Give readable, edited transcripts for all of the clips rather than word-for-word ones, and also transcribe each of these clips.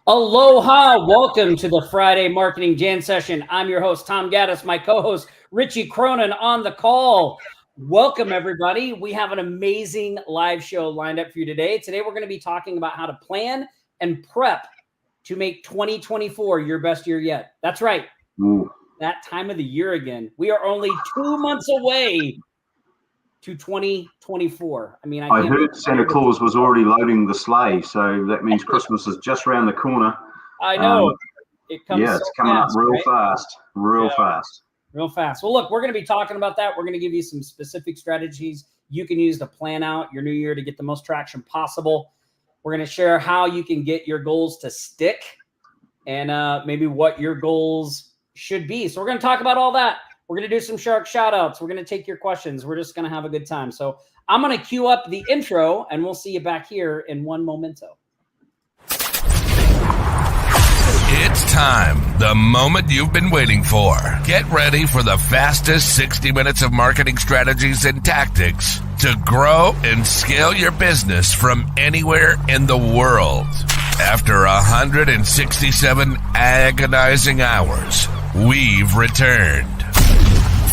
Aloha, welcome to the Friday Marketing Jam Session. I'm your host, Tom Gaddis, my co-host, Richie Cronin on the call. Welcome, everybody. We have an amazing live show lined up for you today. Today, we're going to be talking about how to plan and prep to make 2024 your best year yet. That's right. Ooh. That time of the year again. We are only 2 months away to 2024. I mean, I heard Santa Claus was already loading the sleigh, so that means Christmas is just around the corner. I know. It comes it's coming up real fast, real fast. Well, look, we're going to be talking about that. We're going to give you some specific strategies you can use to plan out your new year to get the most traction possible. We're going to share how you can get your goals to stick and maybe what your goals should be. So we're going to talk about all that. We're going to do some shark shout outs. We're going to take your questions. We're just going to have a good time. So I'm going to cue up the intro and we'll see you back here in one momento. It's time, the moment you've been waiting for. Get ready for the fastest 60 minutes of marketing strategies and tactics to grow and scale your business from anywhere in the world. After 167 agonizing hours, we've returned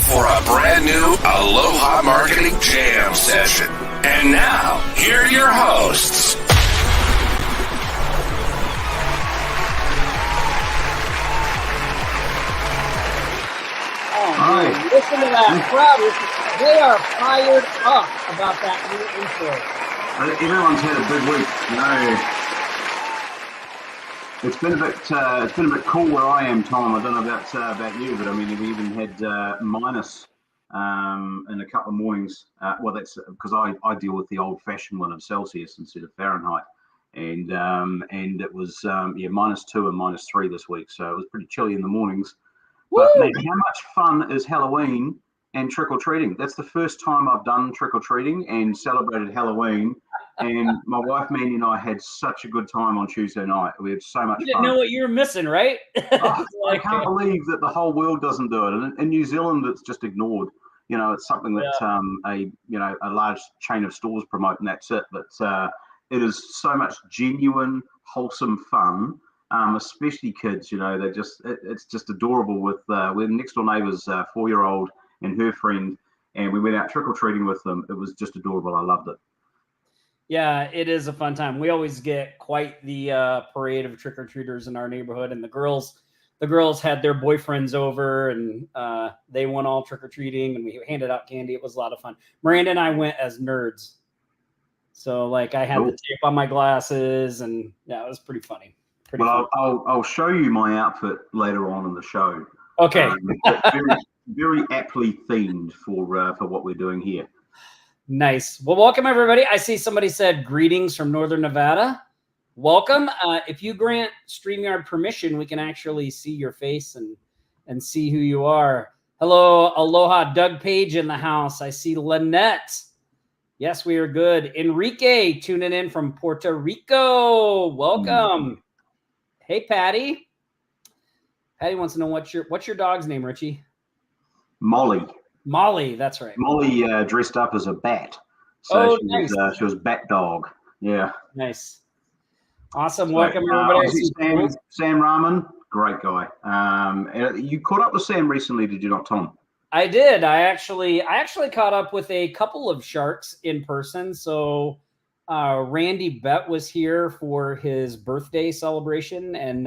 for a brand new Aloha Marketing Jam session. And now, here are your hosts. Oh, man, listen to that crowd. They are fired up about that new intro. Everyone's had a big week. It's been a bit cool where I am, Tom. I don't know about you, but I mean, we even had minus in a couple of mornings. Well, that's because I deal with the old-fashioned one of Celsius instead of Fahrenheit, and it was -2 and -3 this week. So it was pretty chilly in the mornings. Woo! But man, how much fun is Halloween and trick-or-treating? That's the first time I've done trick-or-treating and celebrated Halloween. And my wife, Mandy, and I had such a good time on Tuesday night. We had so much fun. You didn't know what you were missing, right? I can't believe that the whole world doesn't do it. And in New Zealand, it's just ignored. You know, it's something that a large chain of stores promote, and that's it. But it is so much genuine, wholesome fun. Especially kids, you know, it's just adorable. We're next door neighbor's 4-year-old and her friend, and we went out trick-or-treating with them. It was just adorable. I loved it. Yeah, it is a fun time. We always get quite the parade of trick-or-treaters in our neighborhood, and the girls had their boyfriends over, and they went all trick-or-treating, and we handed out candy. It was a lot of fun. Miranda and I went as nerds. So, like, I had the tape on my glasses, and yeah, it was pretty funny. I'll show you my outfit later on in the show. Okay. Very, very aptly themed for what we're doing here. Nice. Well, welcome, everybody. I see somebody said greetings from Northern Nevada. Welcome. If you grant StreamYard permission, we can actually see your face and see who you are. Hello, aloha. Doug Page in the house. I see Lynette. Yes, we are good. Enrique tuning in from Puerto Rico. Welcome. Hey, Patty. Patty wants to know what's your dog's name, Richie? Molly. Molly, that's right. Molly dressed up as a bat. So nice. She was bat dog. Yeah. Nice. Awesome. Welcome, everybody. Sam Rahman, great guy. You caught up with Sam recently, did you not, Tom? I did. I actually caught up with a couple of sharks in person. So Randy Bett was here for his birthday celebration and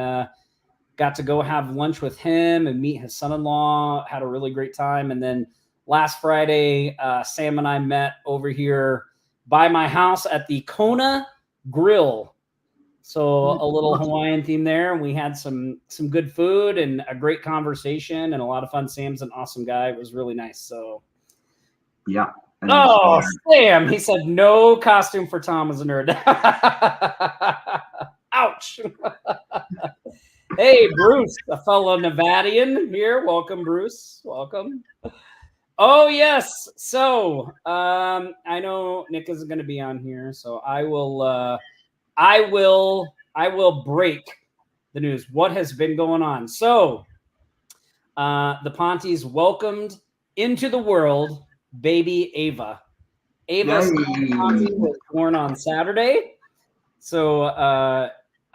got to go have lunch with him and meet his son-in-law. Had a really great time. And then last Friday, Sam and I met over here by my house at the Kona Grill. So a little Hawaiian theme there. And we had some good food and a great conversation and a lot of fun. Sam's an awesome guy. It was really nice. So yeah. Oh, Sam, he said no costume for Tom as a nerd. Ouch. Hey, Bruce, a fellow Nevadian here. Welcome, Bruce. Welcome. Oh, yes. So I know Nick isn't going to be on here, so I will break the news. What has been going on? So the Pontes welcomed into the world baby Ava. Ava was born on Saturday. So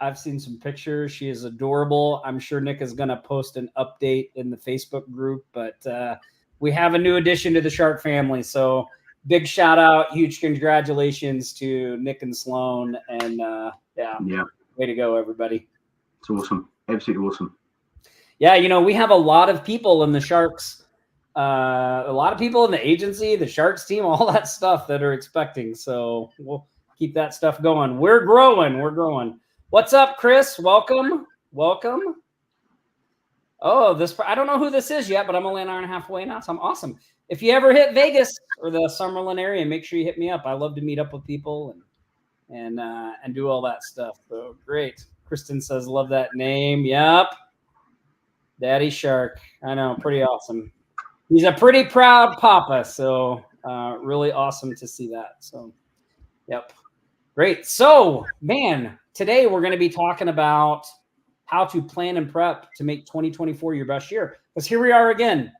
I've seen some pictures. She is adorable. I'm sure Nick is going to post an update in the Facebook group, but we have a new addition to the shark family. So big shout out, huge congratulations to Nick and Sloan. And yeah, way to go, everybody. It's awesome. Absolutely awesome. Yeah, you know, we have a lot of people in the Sharks, a lot of people in the agency, the Sharks team, all that stuff that are expecting. So we'll keep that stuff going. We're growing. What's up, Chris? Welcome. Oh, I don't know who this is yet, but I'm only an hour and a half away now, so I'm awesome. If you ever hit Vegas or the Summerlin area, make sure you hit me up. I love to meet up with people and do all that stuff. So great. Kristen says, love that name. Yep. Daddy Shark. I know, pretty awesome. He's a pretty proud papa, so really awesome to see that. So, yep. Great. So, man, today we're going to be talking about how to plan and prep to make 2024 your best year. Because here we are again,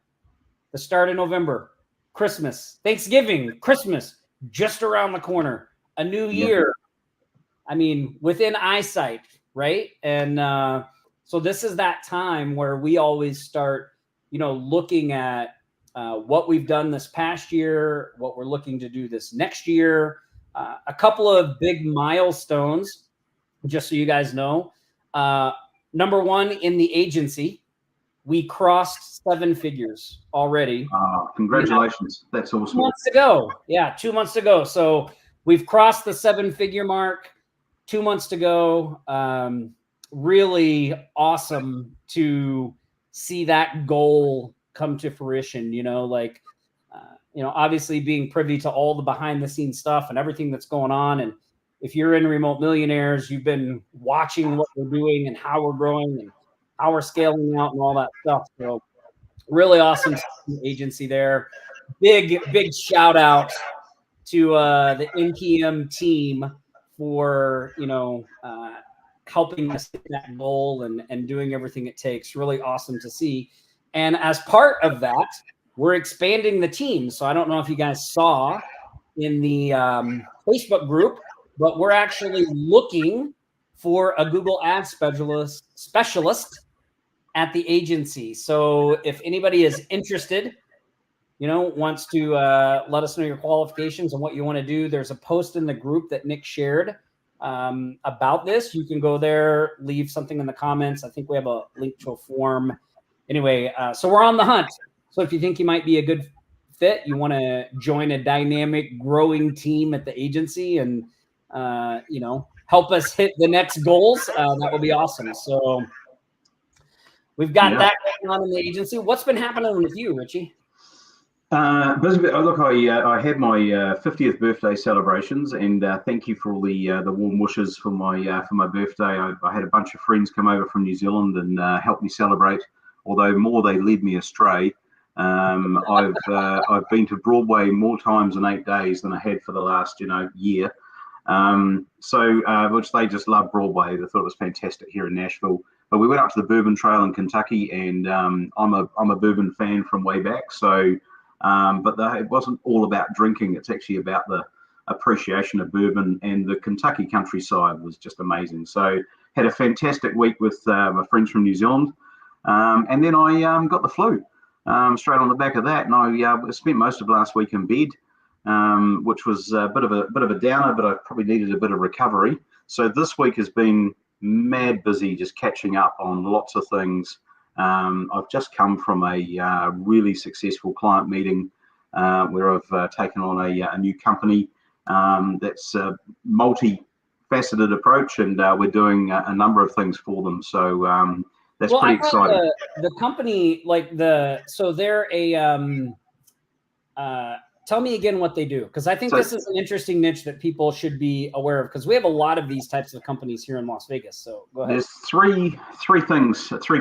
the start of November, Christmas, Thanksgiving, Christmas, just around the corner, a new year. I mean, within eyesight, right? And so this is that time where we always start, looking at what we've done this past year, what we're looking to do this next year, a couple of big milestones, just so you guys know. Number one, in the agency, we crossed 7 figures already. Congratulations. That's awesome. 2 months ago. Yeah, 2 months ago. So we've crossed the 7-figure mark. 2 months to go. Really awesome to see that goal come to fruition, obviously being privy to all the behind the scenes stuff and everything that's going on. And if you're in Remote Millionaires, you've been watching what we're doing and how we're growing and how we're scaling out and all that stuff. So really awesome agency there. Big shout out to the NPM team for, helping us hit that goal and doing everything it takes. Really awesome to see. And as part of that, we're expanding the team. So I don't know if you guys saw in the Facebook group, but we're actually looking for a Google Ads specialist at the agency. So if anybody is interested, wants to let us know your qualifications and what you want to do, there's a post in the group that Nick shared about this. You can go there, leave something in the comments. I think we have a link to a form. Anyway, so we're on the hunt. So if you think you might be a good fit, you want to join a dynamic, growing team at the agency and, help us hit the next goals, that will be awesome. So we've got that going on in the agency. What's been happening with you, Richie? Look, I had my 50th birthday celebrations, and thank you for all the warm wishes for my birthday. I had a bunch of friends come over from New Zealand and help me celebrate. Although more they led me astray. I've been to Broadway more times in 8 days than I had for the last year. Which they just love Broadway. They thought it was fantastic here in Nashville. But we went up to the Bourbon Trail in Kentucky, and I'm a bourbon fan from way back. So. It wasn't all about drinking. It's actually about the appreciation of bourbon, and the Kentucky countryside was just amazing. So had a fantastic week with my friends from New Zealand. And then I got the flu straight on the back of that. And I spent most of last week in bed, which was a bit of a downer, but I probably needed a bit of recovery. So this week has been mad busy, just catching up on lots of things. I've just come from a really successful client meeting where I've taken on a new company that's a multi-faceted approach, and we're doing a number of things for them. So that's pretty exciting. The company, so they're a tell me again what they do, because I think this is an interesting niche that people should be aware of, because we have a lot of these types of companies here in Las Vegas. So go ahead. There's three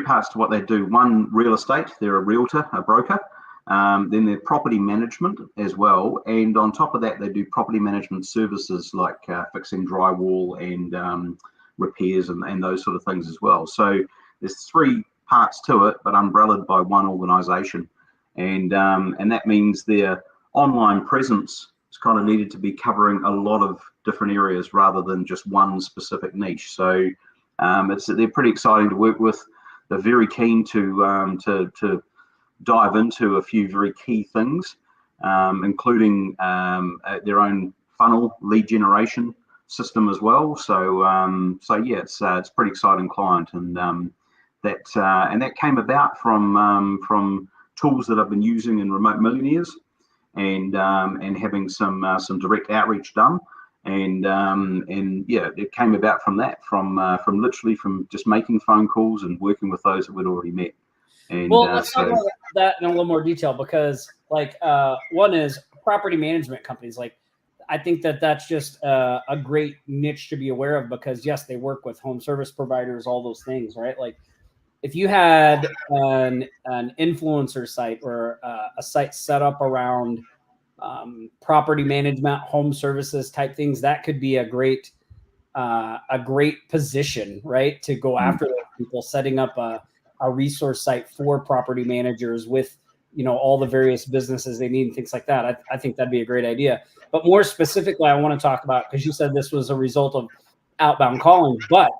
parts to what they do. One, real estate. They're a realtor, a broker. Then they're property management as well. And on top of that, they do property management services like fixing drywall and repairs and those sort of things as well. So there's 3 parts to it, but umbrellaed by one organization. And that means their online presence is kind of needed to be covering a lot of different areas rather than just one specific niche. So they're pretty exciting to work with. They're very keen to dive into a few very key things, including their own funnel lead generation system as well. So yeah, it's pretty exciting client, and that came about from tools that I've been using in Remote Millionaires, and having some direct outreach done, and yeah, it came about from that, from literally from just making phone calls and working with those that we'd already met. And well, let's talk about that in a little more detail, because like one is property management companies. Like, I think that's just a great niche to be aware of, because yes, they work with home service providers, all those things, right? Like, if you had an influencer site or a site set up around property management, home services type things, that could be a great position, right, to go after those people, setting up a resource site for property managers with, all the various businesses they need and things like that. I think that'd be a great idea. But more specifically, I want to talk about, because you said this was a result of outbound calling, but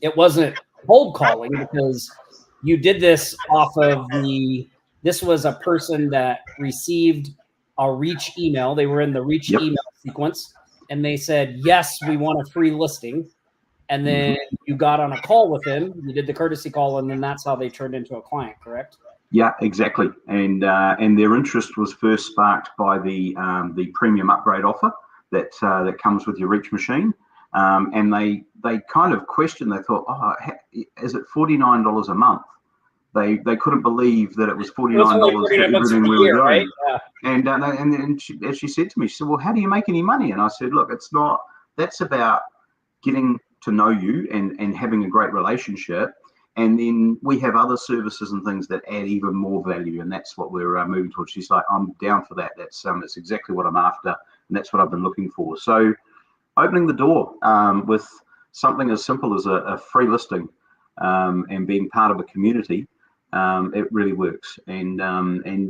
it wasn't cold calling, because you did this off of this was a person that received a reach email. They were in the reach email sequence, and they said, yes, we want a free listing. And then you got on a call with them, you did the courtesy call, and then that's how they turned into a client, correct? Yeah, exactly. And their interest was first sparked by the premium upgrade offer that comes with your reach machine. And they kind of questioned. They thought, is it $49 a month? They couldn't believe that it was $49 for everything we were doing. Right? Yeah. And she said to me, she said, well, how do you make any money? And I said, look, it's not. That's about getting to know you and having a great relationship. And then we have other services and things that add even more value, and that's what we're moving towards. She's like, I'm down for that. That's exactly what I'm after, and that's what I've been looking for. So, opening the door with something as simple as a free listing and being part of a community, it really works. And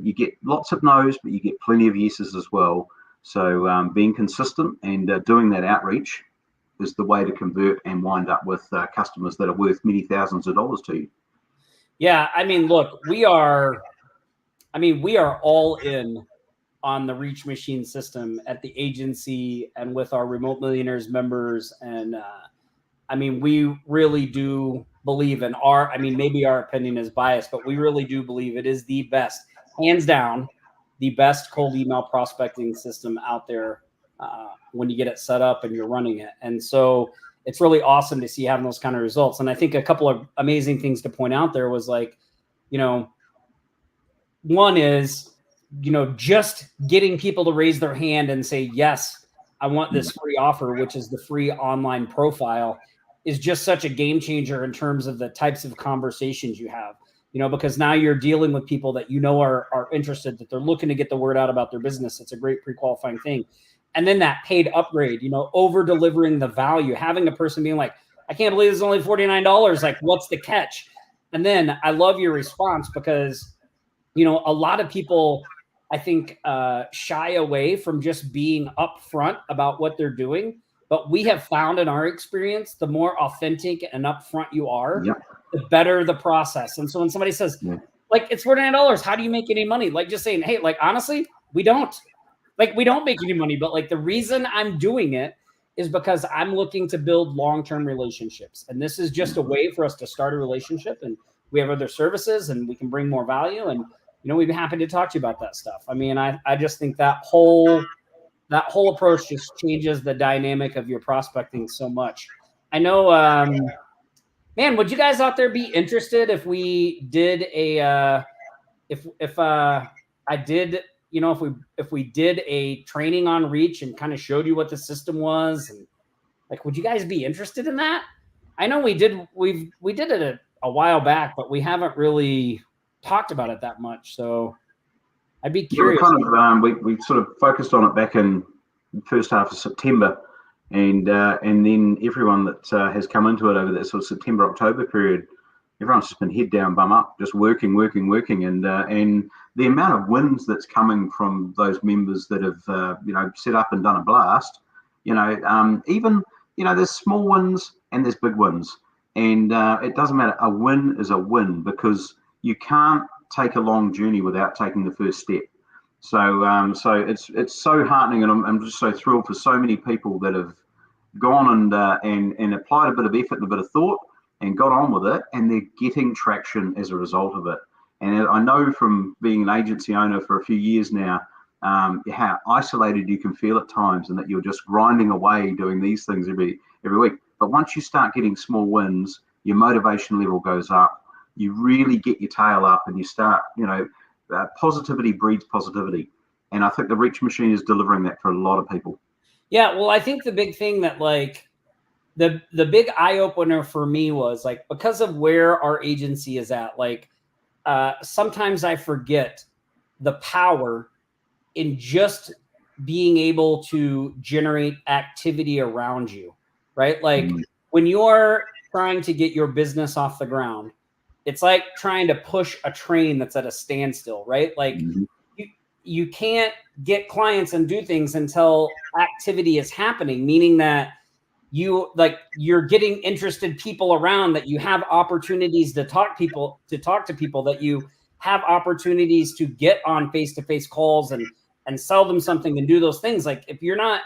you get lots of no's, but you get plenty of yeses as well. So being consistent and doing that outreach is the way to convert and wind up with customers that are worth many thousands of dollars to you. Yeah, I mean, look, we are all in on the Reach Machine system at the agency and with our Remote Millionaires members. And I mean, we really do believe in maybe our opinion is biased, but we really do believe it is the best, hands down, the best cold email prospecting system out there when you get it set up and you're running it. And so it's really awesome to see having those kind of results. And I think a couple of amazing things to point out there was like, one is, just getting people to raise their hand and say, yes, I want this free offer, which is the free online profile, is just such a game changer in terms of the types of conversations you have, because now you're dealing with people that are interested, that they're looking to get the word out about their business. It's a great pre-qualifying thing. And then that paid upgrade, over delivering the value, having a person being like, I can't believe it's only $49. Like, what's the catch? And then I love your response, because, a lot of people, I think, shy away from just being upfront about what they're doing. But we have found in our experience, the more authentic and upfront you are, the better the process. And so when somebody says, like, it's $49, how do you make any money? Like, just saying, hey, like, honestly, we don't. Like, we don't make any money, but like the reason I'm doing it is because I'm looking to build long-term relationships. And this is just a way for us to start a relationship, and we have other services and we can bring more value. And, we'd be happy to talk to you about that stuff. I mean, I just think that whole approach just changes the dynamic of your prospecting so much. I know, man, would you guys out there be interested if we did if we did a training on Reach and kind of showed you what the system was, and like, would you guys be interested in that? I know we did it a while back, but we haven't really talked about it that much. So I'd be curious. We sort of focused on it back in the first half of September, and then everyone that has come into it over that sort of September, October period, everyone's just been head down, bum up, just working, and the amount of wins that's coming from those members that have set up and done a blast, even there's small wins and there's big wins, And it doesn't matter. A win is a win because you can't take a long journey without taking the first step. So it's so heartening, and I'm just so thrilled for so many people that have gone and applied a bit of effort and a bit of thought and got on with it, and they're getting traction as a result of it. And I know from being an agency owner for a few years now, how isolated you can feel at times, and that you're just grinding away doing these things every week. But once you start getting small wins, your motivation level goes up. You really get your tail up, and you start, positivity breeds positivity. And I think the Reach machine is delivering that for a lot of people. Yeah, well, I think the big thing that the big eye opener for me was because of where our agency is at, sometimes I forget the power in just being able to generate activity around you, right? When you're trying to get your business off the ground, it's like trying to push a train that's at a standstill, right? You can't get clients and do things until activity is happening, meaning that you're getting interested people around, that you have opportunities to talk to people, that you have opportunities to get on face-to-face calls and sell them something and do those things. If you're not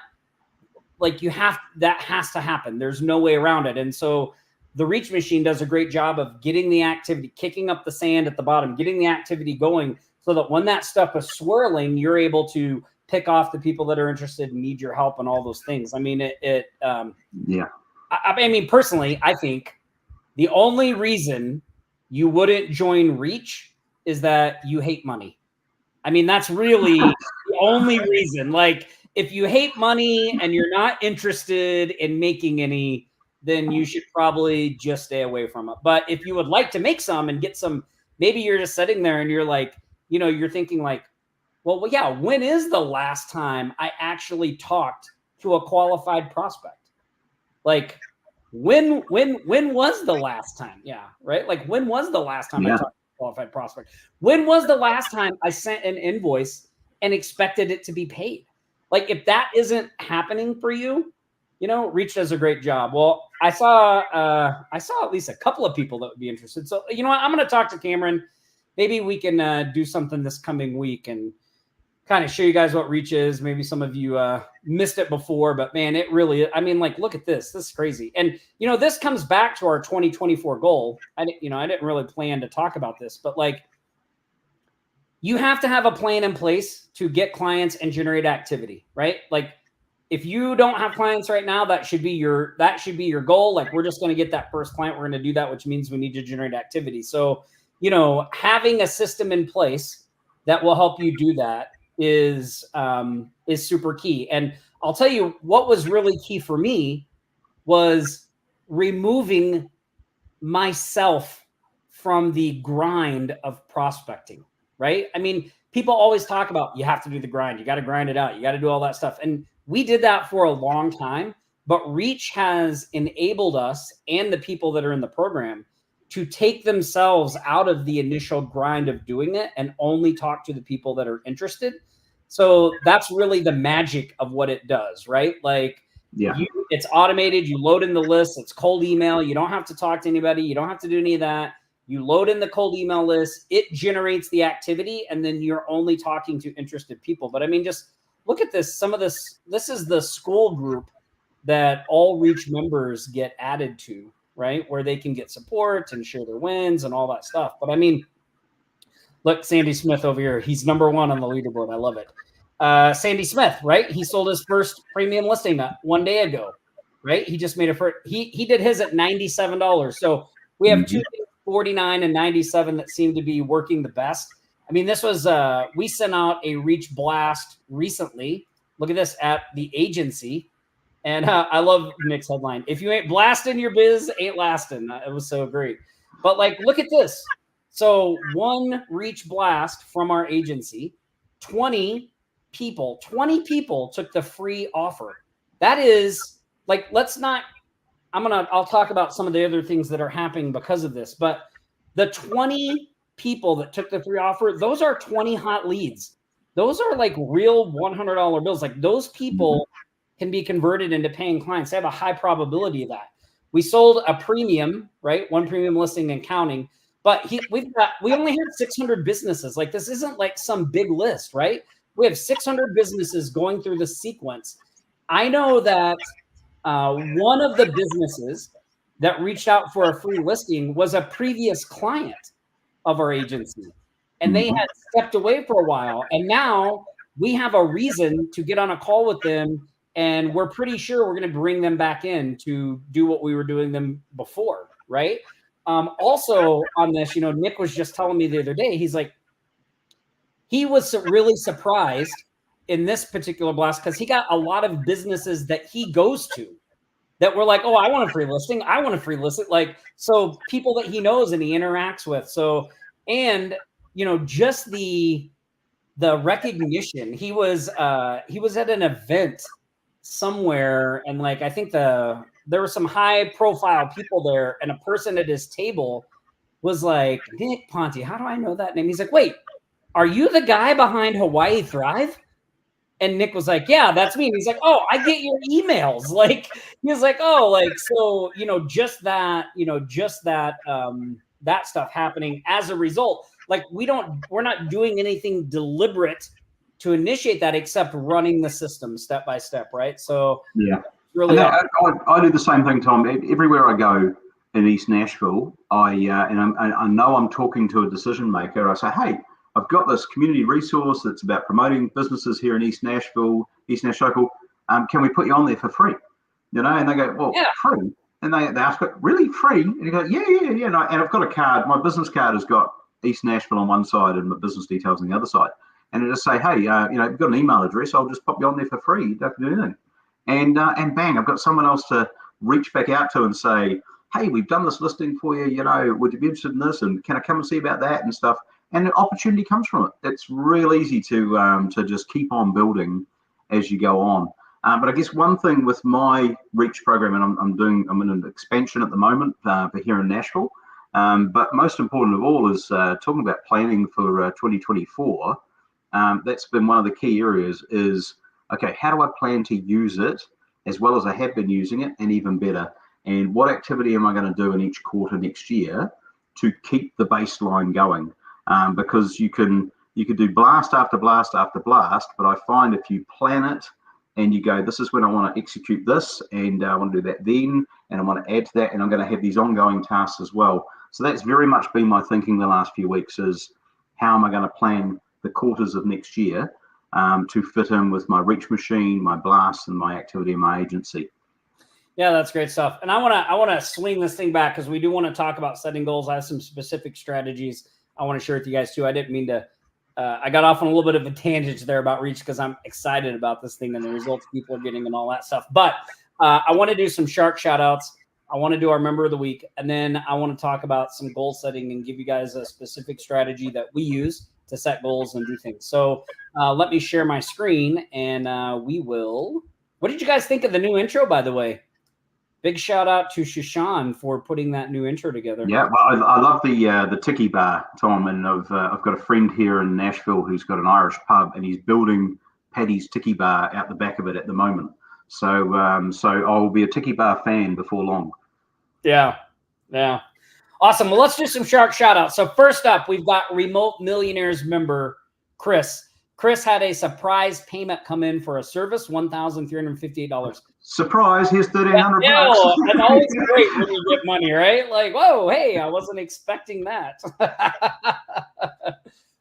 that has to happen. There's no way around it. And so the Reach machine does a great job of getting the activity, kicking up the sand at the bottom, getting the activity going, so that when that stuff is swirling, you're able to pick off the people that are interested and need your help and all those things. I mean, personally, I think the only reason you wouldn't join Reach is that you hate money. I mean, that's really the only reason. If you hate money and you're not interested in making any, then you should probably just stay away from it. But if you would like to make some and get some, maybe you're just sitting there and you're you're thinking well, yeah, when is the last time I actually talked to a qualified prospect? When was the last time? Yeah, right? When was the last time I talked to a qualified prospect? When was the last time I sent an invoice and expected it to be paid? If that isn't happening for you, Reach does a great job. Well, I saw at least a couple of people that would be interested. So, you know what? I'm going to talk to Cameron. Maybe we can do something this coming week and kind of show you guys what Reach is. Maybe some of you missed it before, but man, it really, look at this. This is crazy. And, this comes back to our 2024 goal. I didn't really plan to talk about this, but you have to have a plan in place to get clients and generate activity, right? If you don't have clients right now, that should be your goal. We're just going to get that first client. We're going to do that, which means we need to generate activity. So, having a system in place that will help you do that is super key. And I'll tell you what was really key for me was removing myself from the grind of prospecting, right? I mean, people always talk about, you have to do the grind. You got to grind it out. You got to do all that stuff. And we did that for a long time, but Reach has enabled us and the people that are in the program to take themselves out of the initial grind of doing it and only talk to the people that are interested. So that's really the magic of what it does, right? It's automated. You load in the list. It's cold email. You don't have to talk to anybody. You don't have to do any of that. You load in the cold email list. It generates the activity, and then you're only talking to interested people. But just look at this. This is the school group that all Reach members get added to, right? Where they can get support and share their wins and all that stuff. But look, Sandy Smith over here. He's number one on the leaderboard. I love it. Sandy Smith, right? He sold his first premium listing 1 day ago, right? He just made he did his at $97. So we have two, 49 and 97 that seem to be working the best. This was, we sent out a Reach blast recently. Look at this at the agency. And I love Nick's headline. If you ain't blasting your biz, ain't lasting. It was so great. But look at this. So one Reach blast from our agency, 20 people took the free offer. That is I'll talk about some of the other things that are happening because of this, but the 20 people that took the free offer, those are 20 hot leads. Those are real $100 bills. Those people can be converted into paying clients. They have a high probability of that. We sold a premium, right? One premium listing and counting. But we only had 600 businesses. Like, this isn't like some big list, right? We have 600 businesses going through the sequence. I know that one of the businesses that reached out for a free listing was a previous client of our agency, and they had stepped away for a while. And now we have a reason to get on a call with them, and we're pretty sure we're going to bring them back in to do what we were doing them before, right? Also on this, Nick was just telling me the other day, he's like, he was really surprised in this particular blast because he got a lot of businesses that he goes to that were like, oh, I want a free listing. I want a free listing. Like, so people that he knows and he interacts with. So, and, just the recognition, he was at an event somewhere. And like, I think there were some high profile people there, and a person at his table was like, Nick Ponte, how do I know that name? He's like, wait, are you the guy behind Hawaii Thrive? And Nick was like, yeah, that's me. And he's like, oh, I get your emails. Like, he was like, oh, like, so, just that, that stuff happening as a result. Like, we're not doing anything deliberate to initiate that except running the system step by step. Right. So yeah, really, I do the same thing, Tom. Everywhere I go in East Nashville, I know I'm talking to a decision maker. I say, hey, I've got this community resource that's about promoting businesses here in East Nashville. Can we put you on there for free? And they go, well, yeah. Free. And they ask, really free? And you go, yeah. And I've got a card. My business card has got East Nashville on one side and my business details on the other side. And it just say, hey, you've got an email address. I'll just pop you on there for free. You don't have to do anything. And bang, I've got someone else to reach back out to and say, hey, we've done this listing for you. Would you be interested in this? And can I come and see about that and stuff? And the opportunity comes from it. It's real easy to just keep on building as you go on. But I guess one thing with my Reach program, and I'm in an expansion at the moment for here in Nashville. But most important of all is talking about planning for 2024. That's been one of the key areas is, okay, how do I plan to use it as well as I have been using it, and even better? And what activity am I going to do in each quarter next year to keep the baseline going? Because you could do blast after blast after blast, but I find if you plan it and you go, this is when I want to execute this, and I want to do that then, and I want to add to that, and I'm going to have these ongoing tasks as well. So that's very much been my thinking the last few weeks is, how am I going to plan the quarters of next year to fit in with my Reach machine, my blast, and my activity in my agency. Yeah, that's great stuff. And I want to swing this thing back because we do want to talk about setting goals. I have some specific strategies I want to share with you guys too. I didn't mean to, I got off on a little bit of a tangent there about Reach because I'm excited about this thing and the results people are getting and all that stuff. But I want to do some shark shout outs. I want to do our member of the week. And then I want to talk about some goal setting and give you guys a specific strategy that we use to set goals and do things. So let me share my screen and we will. What did you guys think of the new intro, by the way? Big shout out to Shashan for putting that new intro together. Yeah, well, I love the tiki bar, Tom, and I've got a friend here in Nashville who's got an Irish pub, and he's building Paddy's tiki bar out the back of it at the moment. So I'll be a tiki bar fan before long. Yeah. Awesome. Well, let's do some shark shout outs. So first up, we've got Remote Millionaires member Chris. Chris had a surprise payment come in for a service, $1,358. Surprise! Here's $1,300. It's always great when you get money, right? Like, whoa, hey, I wasn't expecting that.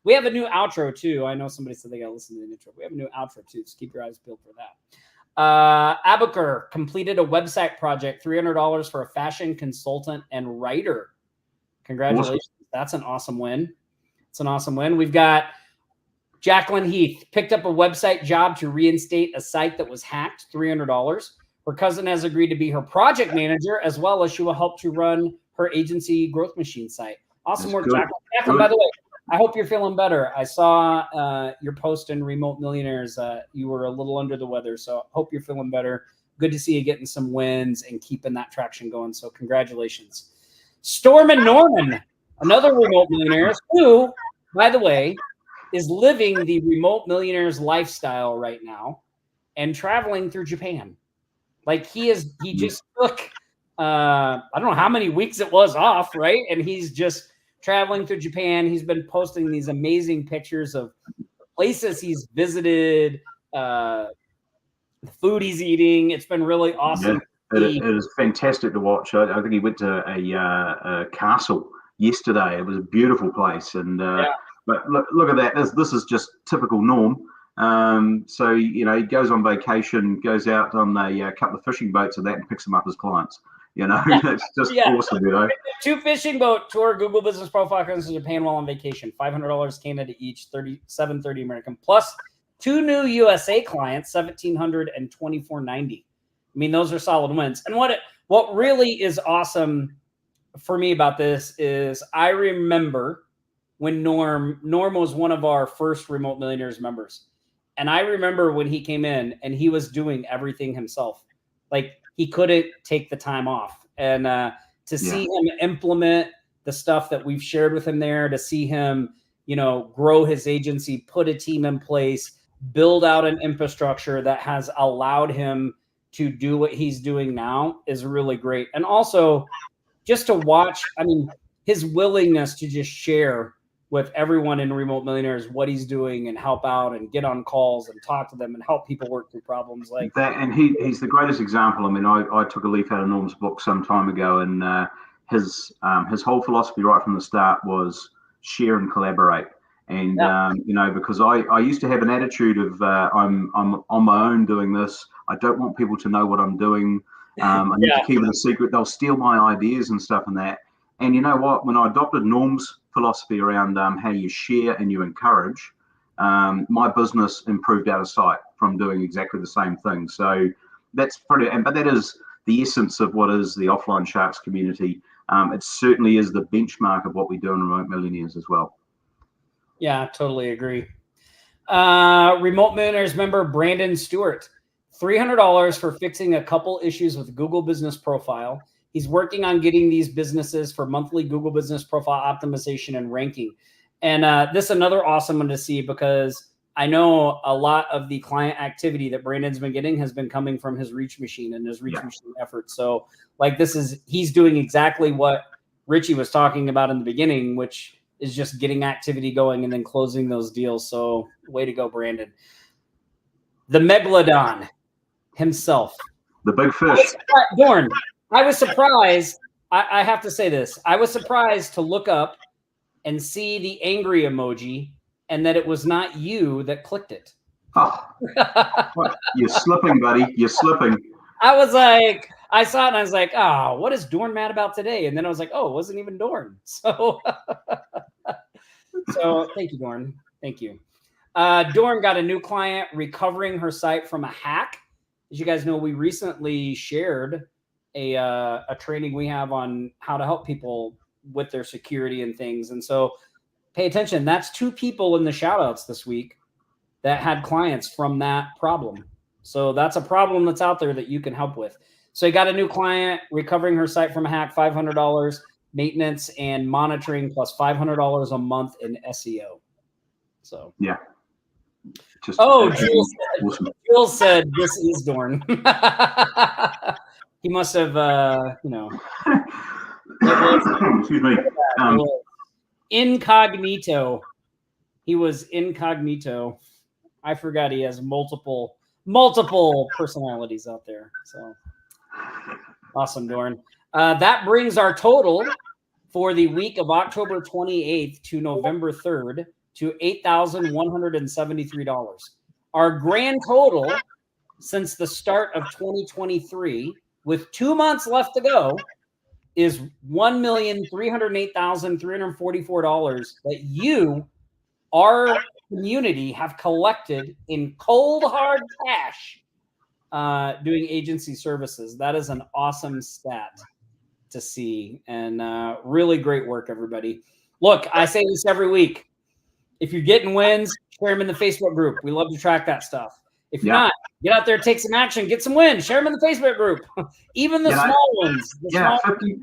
We have a new outro too. I know somebody said they got to listen to the intro. We have a new outro too, so keep your eyes peeled for that. Abakar completed a website project, $300 for a fashion consultant and writer. Congratulations! Awesome. That's an awesome win. It's an awesome win. We've got Jacqueline Heath picked up a website job to reinstate a site that was hacked, $300. Her cousin has agreed to be her project manager, as well as she will help to run her agency Growth Machine site. Awesome work, Jacqueline. Jacqueline, by the way, I hope you're feeling better. I saw your post in Remote Millionaires. You were a little under the weather, so I hope you're feeling better. Good to see you getting some wins and keeping that traction going, so congratulations. Storm and Norman, another Remote Millionaires, who, by the way, is living the Remote Millionaires lifestyle right now and traveling through Japan. Like he just took I don't know how many weeks it was off, right? And he's just traveling through Japan. He's been posting these amazing pictures of places he's visited, the food he's eating. It's been really awesome. Yeah, it is fantastic to watch. I think he went to a castle yesterday. It was a beautiful place, and but look at that. This is just typical Norm. So he goes on vacation, goes out on a couple of fishing boats and that, and picks them up as clients. It's just awesome. 2 fishing boat tour Google Business Profile comes to Japan while on vacation. $500 Canada each, $730 American, plus 2 new USA clients, $1,700 and $2,490. I mean, those are solid wins. And what really is awesome for me about this is I remember when Norm was one of our first Remote Millionaires members. And I remember when he came in and he was doing everything himself. Like, he couldn't take the time off. And to see him implement the stuff that we've shared with him there, to see him, grow his agency, put a team in place, build out an infrastructure that has allowed him to do what he's doing now is really great. And also just to watch, his willingness to just share with everyone in Remote Millionaires what he's doing and help out and get on calls and talk to them and help people work through problems like that. And he's the greatest example. I took a leaf out of Norm's book some time ago, and his whole philosophy right from the start was share and collaborate. And because I used to have an attitude of I'm on my own doing this. I don't want people to know what I'm doing. I need to keep it a secret. They'll steal my ideas and stuff and that. And you know what? When I adopted Norm's philosophy around how you share and you encourage, my business improved out of sight from doing exactly the same thing. So that's but that is the essence of what is the Offline Sharks community. It certainly is the benchmark of what we do in Remote Millionaires as well. Yeah, totally agree. Remote Millionaires member Brandon Stewart, $300 for fixing a couple issues with Google Business Profile. He's working on getting these businesses for monthly Google Business Profile optimization and ranking. And this is another awesome one to see, because I know a lot of the client activity that Brandon's been getting has been coming from his Reach Machine and his Reach Machine efforts. So he's doing exactly what Richie was talking about in the beginning, which is just getting activity going and then closing those deals. So way to go, Brandon. The Megalodon himself. The big fish. Dorn. I was surprised. I have to say this. I was surprised to look up and see the angry emoji and that it was not you that clicked it. Oh, you're slipping, buddy. You're slipping. I was like, I saw it and I was like, oh, what is Dorn mad about today? And then I was like, oh, it wasn't even Dorn. So thank you, Dorn. Thank you. Dorn got a new client recovering her site from a hack. As you guys know, we recently shared a training we have on how to help people with their security and things. And so pay attention. That's 2 people in the shout outs this week that had clients from that problem. So that's a problem that's out there that you can help with. So you got a new client recovering her site from a hack, $500 maintenance and monitoring plus $500 a month in SEO. So yeah. Jules said this is Dorn. He must have, excuse me. Incognito. He was incognito. I forgot he has multiple personalities out there. So awesome, Dorn. That brings our total for the week of October 28th to November 3rd to $8,173. Our grand total since the start of 2023, with 2 months left to go, is $1,308,344 that you, our community, have collected in cold hard cash doing agency services. That is an awesome stat to see, and really great work, everybody. Look, I say this every week. If you're getting wins, share them in the Facebook group. We love to track that stuff. If you're not, get out there, take some action, get some wins, share them in the Facebook group. Even the small ones. $50,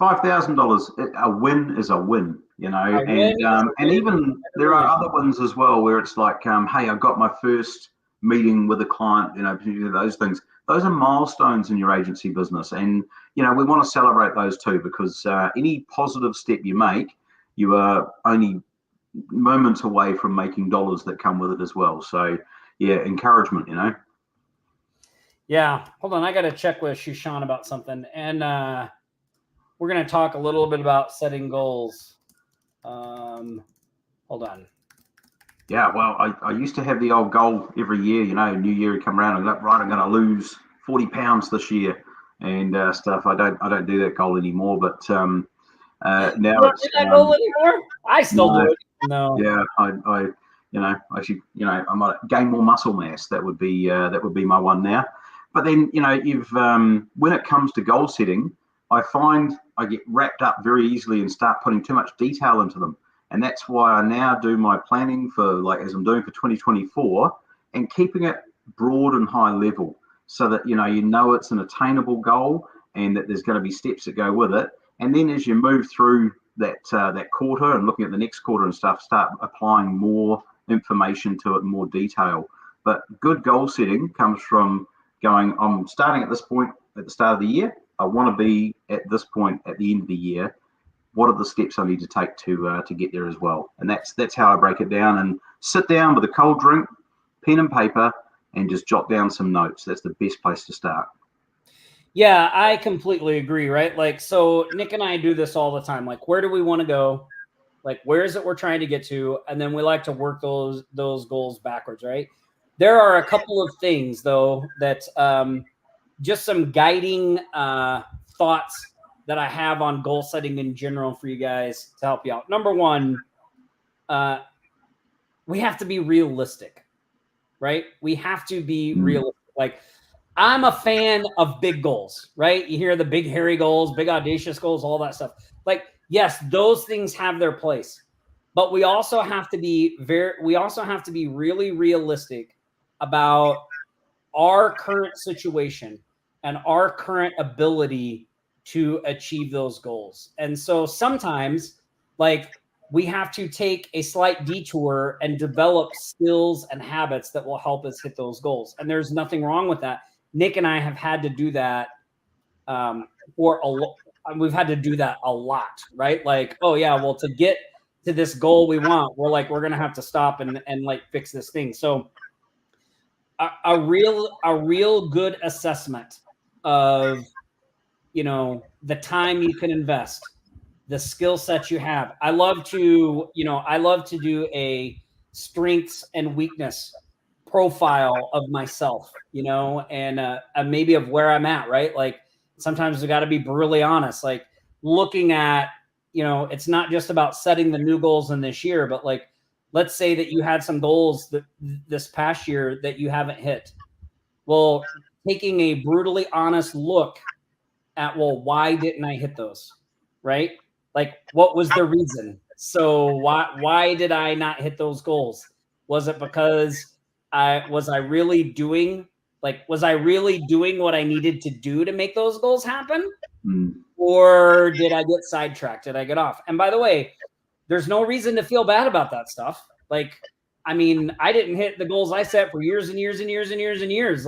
$5,000. A win is a win, and even there are other ones as well where it's like, hey, I got my first meeting with a client, those things. those are milestones in your agency business. And, we want to celebrate those too, because any positive step you make, you are only moments away from making dollars that come with it as well. So yeah, encouragement, Yeah. Hold on. I got to check with Shushan about something. And we're going to talk a little bit about setting goals. Hold on. Yeah, well, I used to have the old goal every year, New Year would come around and go, right, I'm going to lose 40 pounds this year and stuff. I don't do that goal anymore, but now you don't it's do that goal anymore? I still do it. No. Yeah, I should, I might gain more muscle mass. That would be my one now. But then, you've when it comes to goal setting, I find I get wrapped up very easily and start putting too much detail into them. And that's why I now do my planning for, as I'm doing for 2024, and keeping it broad and high level, so that it's an attainable goal and that there's going to be steps that go with it. And then as you move through that quarter and looking at the next quarter and stuff, start applying more information to it and more detail. But good goal setting comes from going, I'm starting at this point at the start of the year. I want to be at this point at the end of the year. What are the steps I need to take to get there as well? And that's how I break it down, and sit down with a cold drink, pen and paper, and just jot down some notes. That's the best place to start. Yeah, I completely agree, right? So Nick and I do this all the time. Where do we want to go? Where is it we're trying to get to? And then we like to work those goals backwards, right? There are a couple of things, though, that just some guiding thoughts that I have on goal setting in general for you guys to help you out. Number one, we have to be realistic, right? We have to be realistic. I'm a fan of big goals, right? You hear the big, hairy goals, big, audacious goals, all that stuff. Yes, those things have their place, but we also have to be really realistic about our current situation and our current ability to achieve those goals. And so sometimes we have to take a slight detour and develop skills and habits that will help us hit those goals. And there's nothing wrong with that. Nick and I have had to do that we've had to do that a lot, right? To get to this goal we want, we're going to have to stop and fix this thing. So a real good assessment of, the time you can invest, the skill sets you have. I love to do a strengths and weakness profile of myself, and maybe of where I'm at, right? Sometimes we got to be brutally honest, looking at, it's not just about setting the new goals in this year, but let's say that you had some goals that this past year that you haven't hit. Well, taking a brutally honest look at, why didn't I hit those? Right? What was the reason? So why did I not hit those goals? Was it because was I really doing what I needed to do to make those goals happen? Or did I get sidetracked? Did I get off? And by the way, there's no reason to feel bad about that stuff. I didn't hit the goals I set for years and years and years and years and years.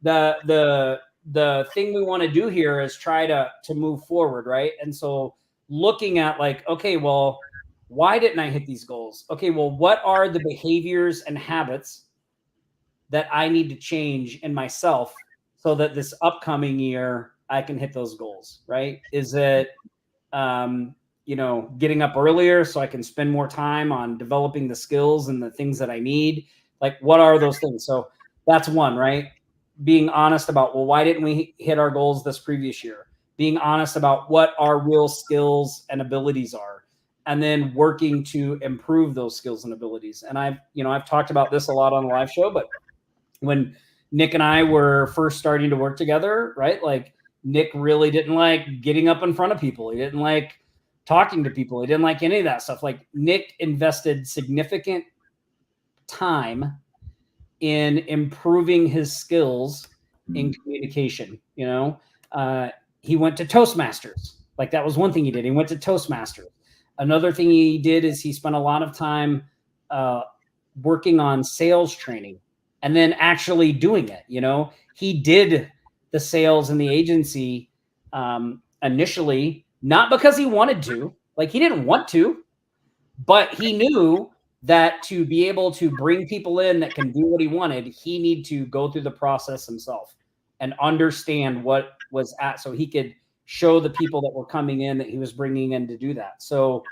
The thing we want to do here is try to move forward, right? And so looking at okay, well, why didn't I hit these goals? Okay, well, what are the behaviors and habits that I need to change in myself so that this upcoming year I can hit those goals, right? Is it, getting up earlier so I can spend more time on developing the skills and the things that I need? What are those things? So that's one, right? Being honest about, why didn't we hit our goals this previous year? Being honest about what our real skills and abilities are, and then working to improve those skills and abilities. And I've talked about this a lot on the live show, but when Nick and I were first starting to work together, right? Nick really didn't like getting up in front of people. He didn't like talking to people. He didn't like any of that stuff. Nick invested significant time in improving his skills in communication. He went to Toastmasters. That was one thing he did. He went to Toastmasters. Another thing he did is he spent a lot of time working on sales training and then actually doing it. He did the sales in the agency initially, not because he wanted to, like he didn't want to, but he knew that to be able to bring people in that can do what he wanted, he needed to go through the process himself and understand what was so he could show the people that were coming in that he was bringing in to do that. So,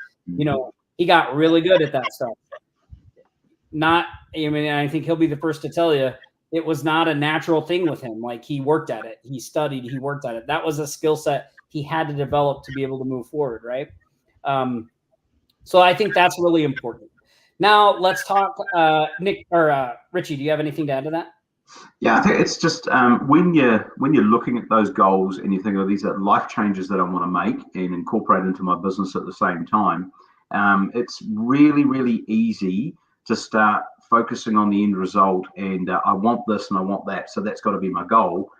he got really good at that stuff. I think he'll be the first to tell you, it was not a natural thing with him. Like, he worked at it, he studied, he worked at it. That was a skill set he had to develop to be able to move forward. Right. So I think that's really important. Now let's talk, Nick or Richie, do you have anything to add to that? Yeah, I think it's just when you're looking at those goals and you think, oh, these are life changes that I want to make and incorporate into my business at the same time, it's really, really easy to start focusing on the end result and I want this and I want that, so that's got to be my goal,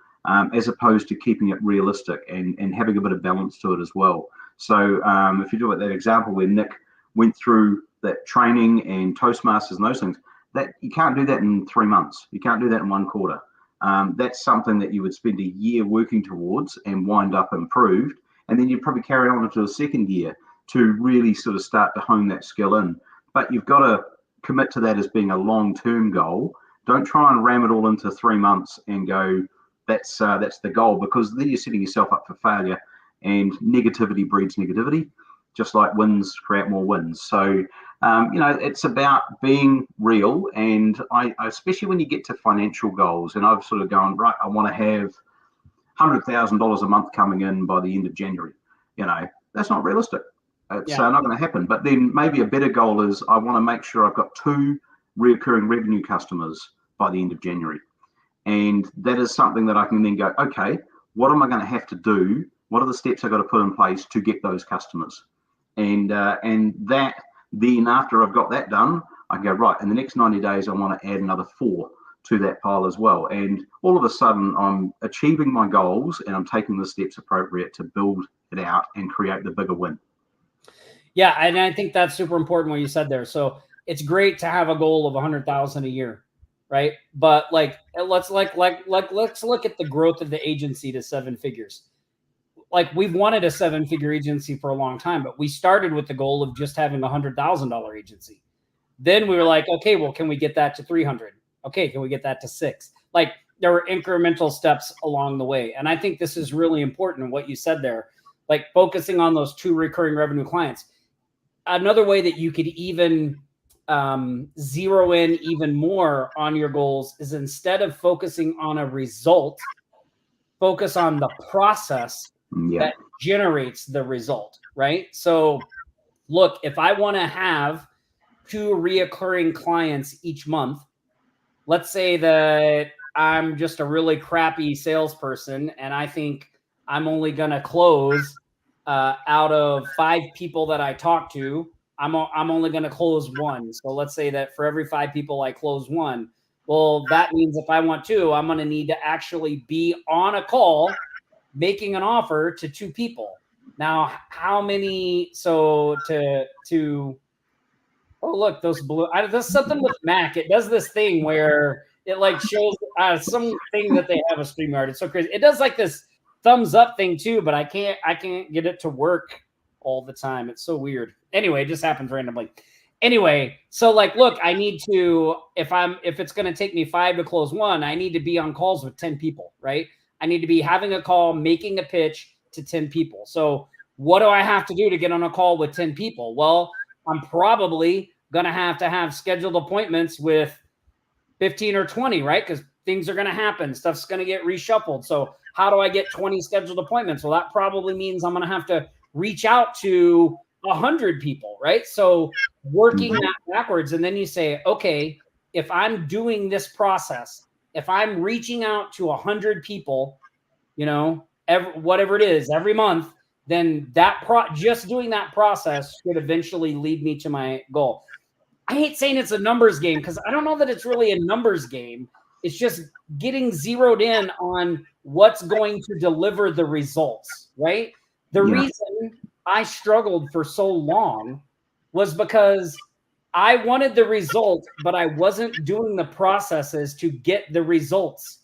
as opposed to keeping it realistic and having a bit of balance to it as well. So if you do it, that example where Nick went through that training and Toastmasters and those things, that you can't do that in 3 months. You can't do that in 1 quarter. That's something that you would spend a year working towards and wind up improved. And then you'd probably carry on into a second year to really sort of start to hone that skill in. But you've got to commit to that as being a long-term goal. Don't try and ram it all into 3 months and go, that's the goal, because then you're setting yourself up for failure, and negativity breeds negativity, just like wins create more wins. So, it's about being real. And I especially when you get to financial goals, and I've sort of gone, right, I want to have $100,000 a month coming in by the end of January. That's not realistic. It's not going to happen. But then maybe a better goal is I want to make sure I've got 2 recurring revenue customers by the end of January. And that is something that I can then go, okay, what am I going to have to do? What are the steps I've got to put in place to get those customers? And that then after I've got that done, I go, right, in the next 90 days, I want to add another 4 to that pile as well. And all of a sudden I'm achieving my goals and I'm taking the steps appropriate to build it out and create the bigger win. Yeah. And I think that's super important what you said there. So it's great to have a goal of 100,000 a year. Right. But let's look at the growth of the agency to 7 figures. Like, we've wanted a 7-figure agency for a long time, but we started with the goal of just having a $100,000 agency. Then we were like, okay, well, can we get that to 300? Okay. Can we get that to 6? Like, there were incremental steps along the way. And I think this is really important, what you said there, like focusing on those 2 recurring revenue clients. Another way that you could even zero in even more on your goals is, instead of focusing on a result, focus on the process that generates the result, right? So look, if I want to have 2 reoccurring clients each month, let's say that I'm just a really crappy salesperson and I think I'm only going to close out of 5 people that I talk to, I'm only going to close 1. So let's say that for every 5 people I close 1. Well, that means if I want 2, I'm going to need to actually be on a call making an offer to 2 people. Now, how many? So oh, look, those blue. There's something with Mac. It does this thing where it like shows something that they have a StreamYard. It's so crazy. It does like this thumbs up thing too, but I can't get it to work all the time. It's so weird. Anyway, it just happens randomly. Anyway, so like, look, I need to, if it's going to take me 5 to close 1, I need to be on calls with 10 people, right? I need to be having a call, making a pitch to 10 people. So what do I have to do to get on a call with 10 people? Well, I'm probably going to have scheduled appointments with 15 or 20, right? Because things are going to happen. Stuff's going to get reshuffled. So how do I get 20 scheduled appointments? Well, that probably means I'm going to have to reach out to 100 people, right? So working that backwards. And then you say, okay, if I'm doing this process, if I'm reaching out to 100 people, whatever it is, every month, then just doing that process should eventually lead me to my goal. I hate saying it's a numbers game because I don't know that it's really a numbers game. It's just getting zeroed in on what's going to deliver the results, right? The reason I struggled for so long was because I wanted the result, but I wasn't doing the processes to get the results.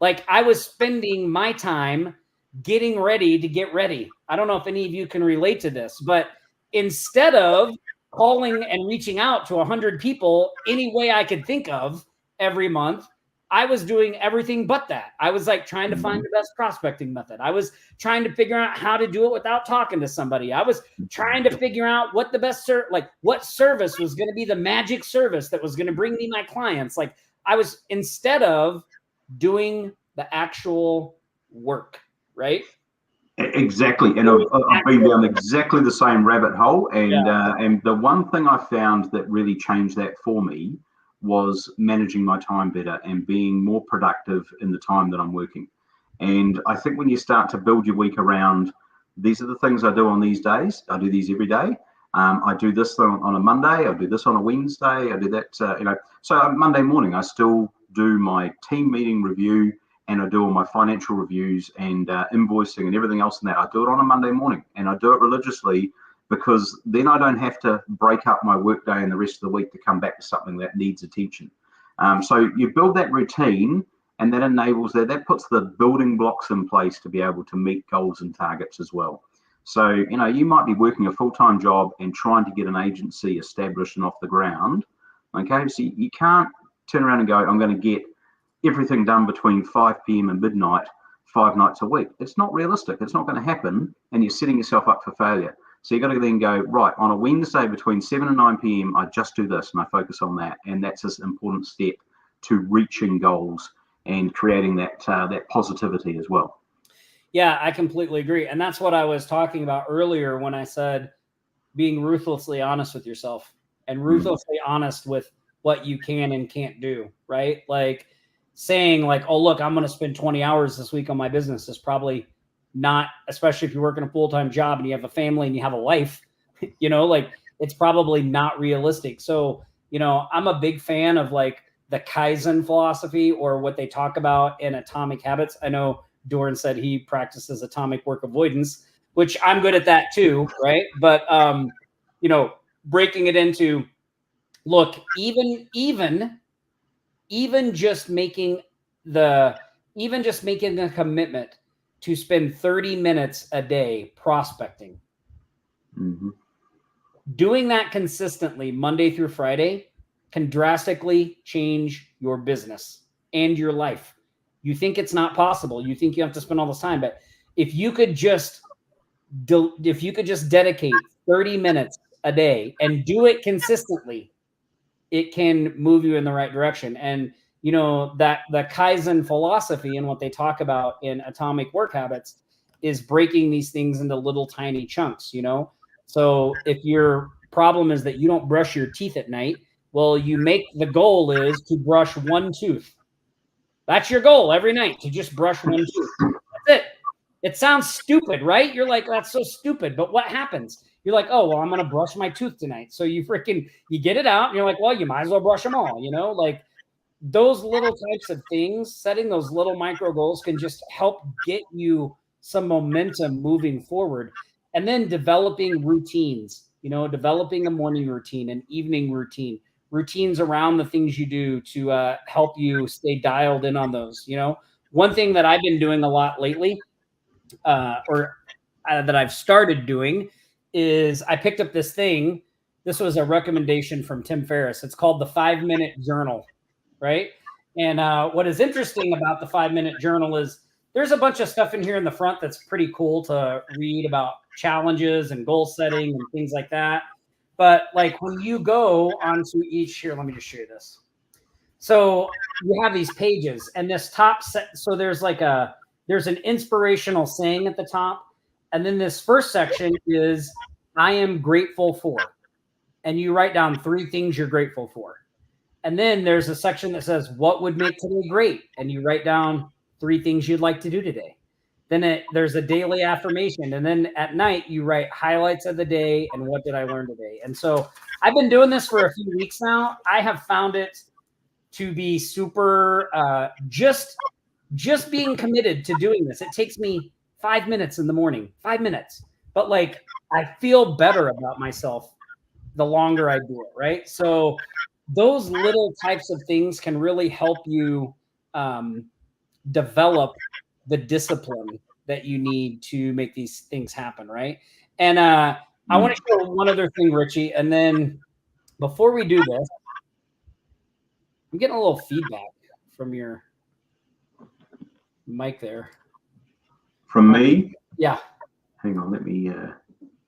Like I was spending my time getting ready to get ready. I don't know if any of you can relate to this, but instead of calling and reaching out to 100 people any way I could think of every month, I was doing everything but that. I was like trying to find the best prospecting method. I was trying to figure out how to do it without talking to somebody. I was trying to figure out what the best what service was going to be the magic service that was going to bring me my clients. Like I was, instead of doing the actual work, right? Exactly, and I've been down exactly the same rabbit hole, and the one thing I found that really changed that for me was managing my time better and being more productive in the time that I'm working. And I think when you start to build your week around, these are the things I do on these days. I do these every day. I do this on a Monday. I do this on a Wednesday. I do that, So Monday morning, I still do my team meeting review, and I do all my financial reviews and invoicing and everything else in that. I do it on a Monday morning, and I do it religiously, because then I don't have to break up my workday and the rest of the week to come back to something that needs attention. So you build that routine, and that enables that puts the building blocks in place to be able to meet goals and targets as well. So, you might be working a full-time job and trying to get an agency established and off the ground. Okay, so you can't turn around and go, I'm going to get everything done between 5 p.m. and midnight 5 nights a week. It's not realistic. It's not going to happen, and you're setting yourself up for failure. So you got to then go, right, on a Wednesday between 7 and 9 p.m., I just do this and I focus on that. And that's an important step to reaching goals and creating that positivity as well. Yeah, I completely agree. And that's what I was talking about earlier when I said being ruthlessly honest with yourself and ruthlessly honest with what you can and can't do, right? Like saying like, oh, look, I'm going to spend 20 hours this week on my business is probably not, especially if you're working a full-time job and you have a family and you have a life, like it's probably not realistic. So, I'm a big fan of like the Kaizen philosophy, or what they talk about in Atomic Habits. I know Doran said he practices atomic work avoidance, which I'm good at that too. Right. But, breaking it into, look, even just making a commitment to spend 30 minutes a day prospecting. Mm-hmm. Doing that consistently Monday through Friday can drastically change your business and your life. You think it's not possible. You think you have to spend all this time, but if you could just dedicate 30 minutes a day and do it consistently, it can move you in the right direction. And that the Kaizen philosophy and what they talk about in Atomic Work Habits is breaking these things into little tiny chunks, So if your problem is that you don't brush your teeth at night, well, the goal is to brush one tooth. That's your goal every night, to just brush one tooth. That's it. It sounds stupid, right? You're like, that's so stupid. But what happens? You're like, oh, well, I'm going to brush my tooth tonight. So you get it out and you're like, well, you might as well brush them all, like those little types of things, setting those little micro goals can just help get you some momentum moving forward. And then developing routines, developing a morning routine, an evening routine, routines around the things you do to help you stay dialed in on those. One thing that I've been doing a lot lately, that I've started doing, is I picked up this thing. This was a recommendation from Tim Ferriss. It's called the 5-minute journal. Right. And what is interesting about the 5-minute journal is there's a bunch of stuff in here in the front that's pretty cool to read about challenges and goal setting and things like that. But like when you go onto each here, let me just show you this. So you have these pages and this top set. So there's an inspirational saying at the top. And then this first section is I am grateful for. And you write down 3 things you're grateful for. And then there's a section that says, what would make today great? And you write down 3 things you'd like to do today. Then there's a daily affirmation. And then at night, you write highlights of the day and what did I learn today? And so I've been doing this for a few weeks now. I have found it to be super, just being committed to doing this. It takes me 5 minutes in the morning, 5 minutes. But like, I feel better about myself the longer I do it, right? So those little types of things can really help you develop the discipline that you need to make these things happen, right? And I want to show one other thing, Richie, and then before we do this, I'm getting a little feedback from your mic there. From me? Yeah. Hang on, let me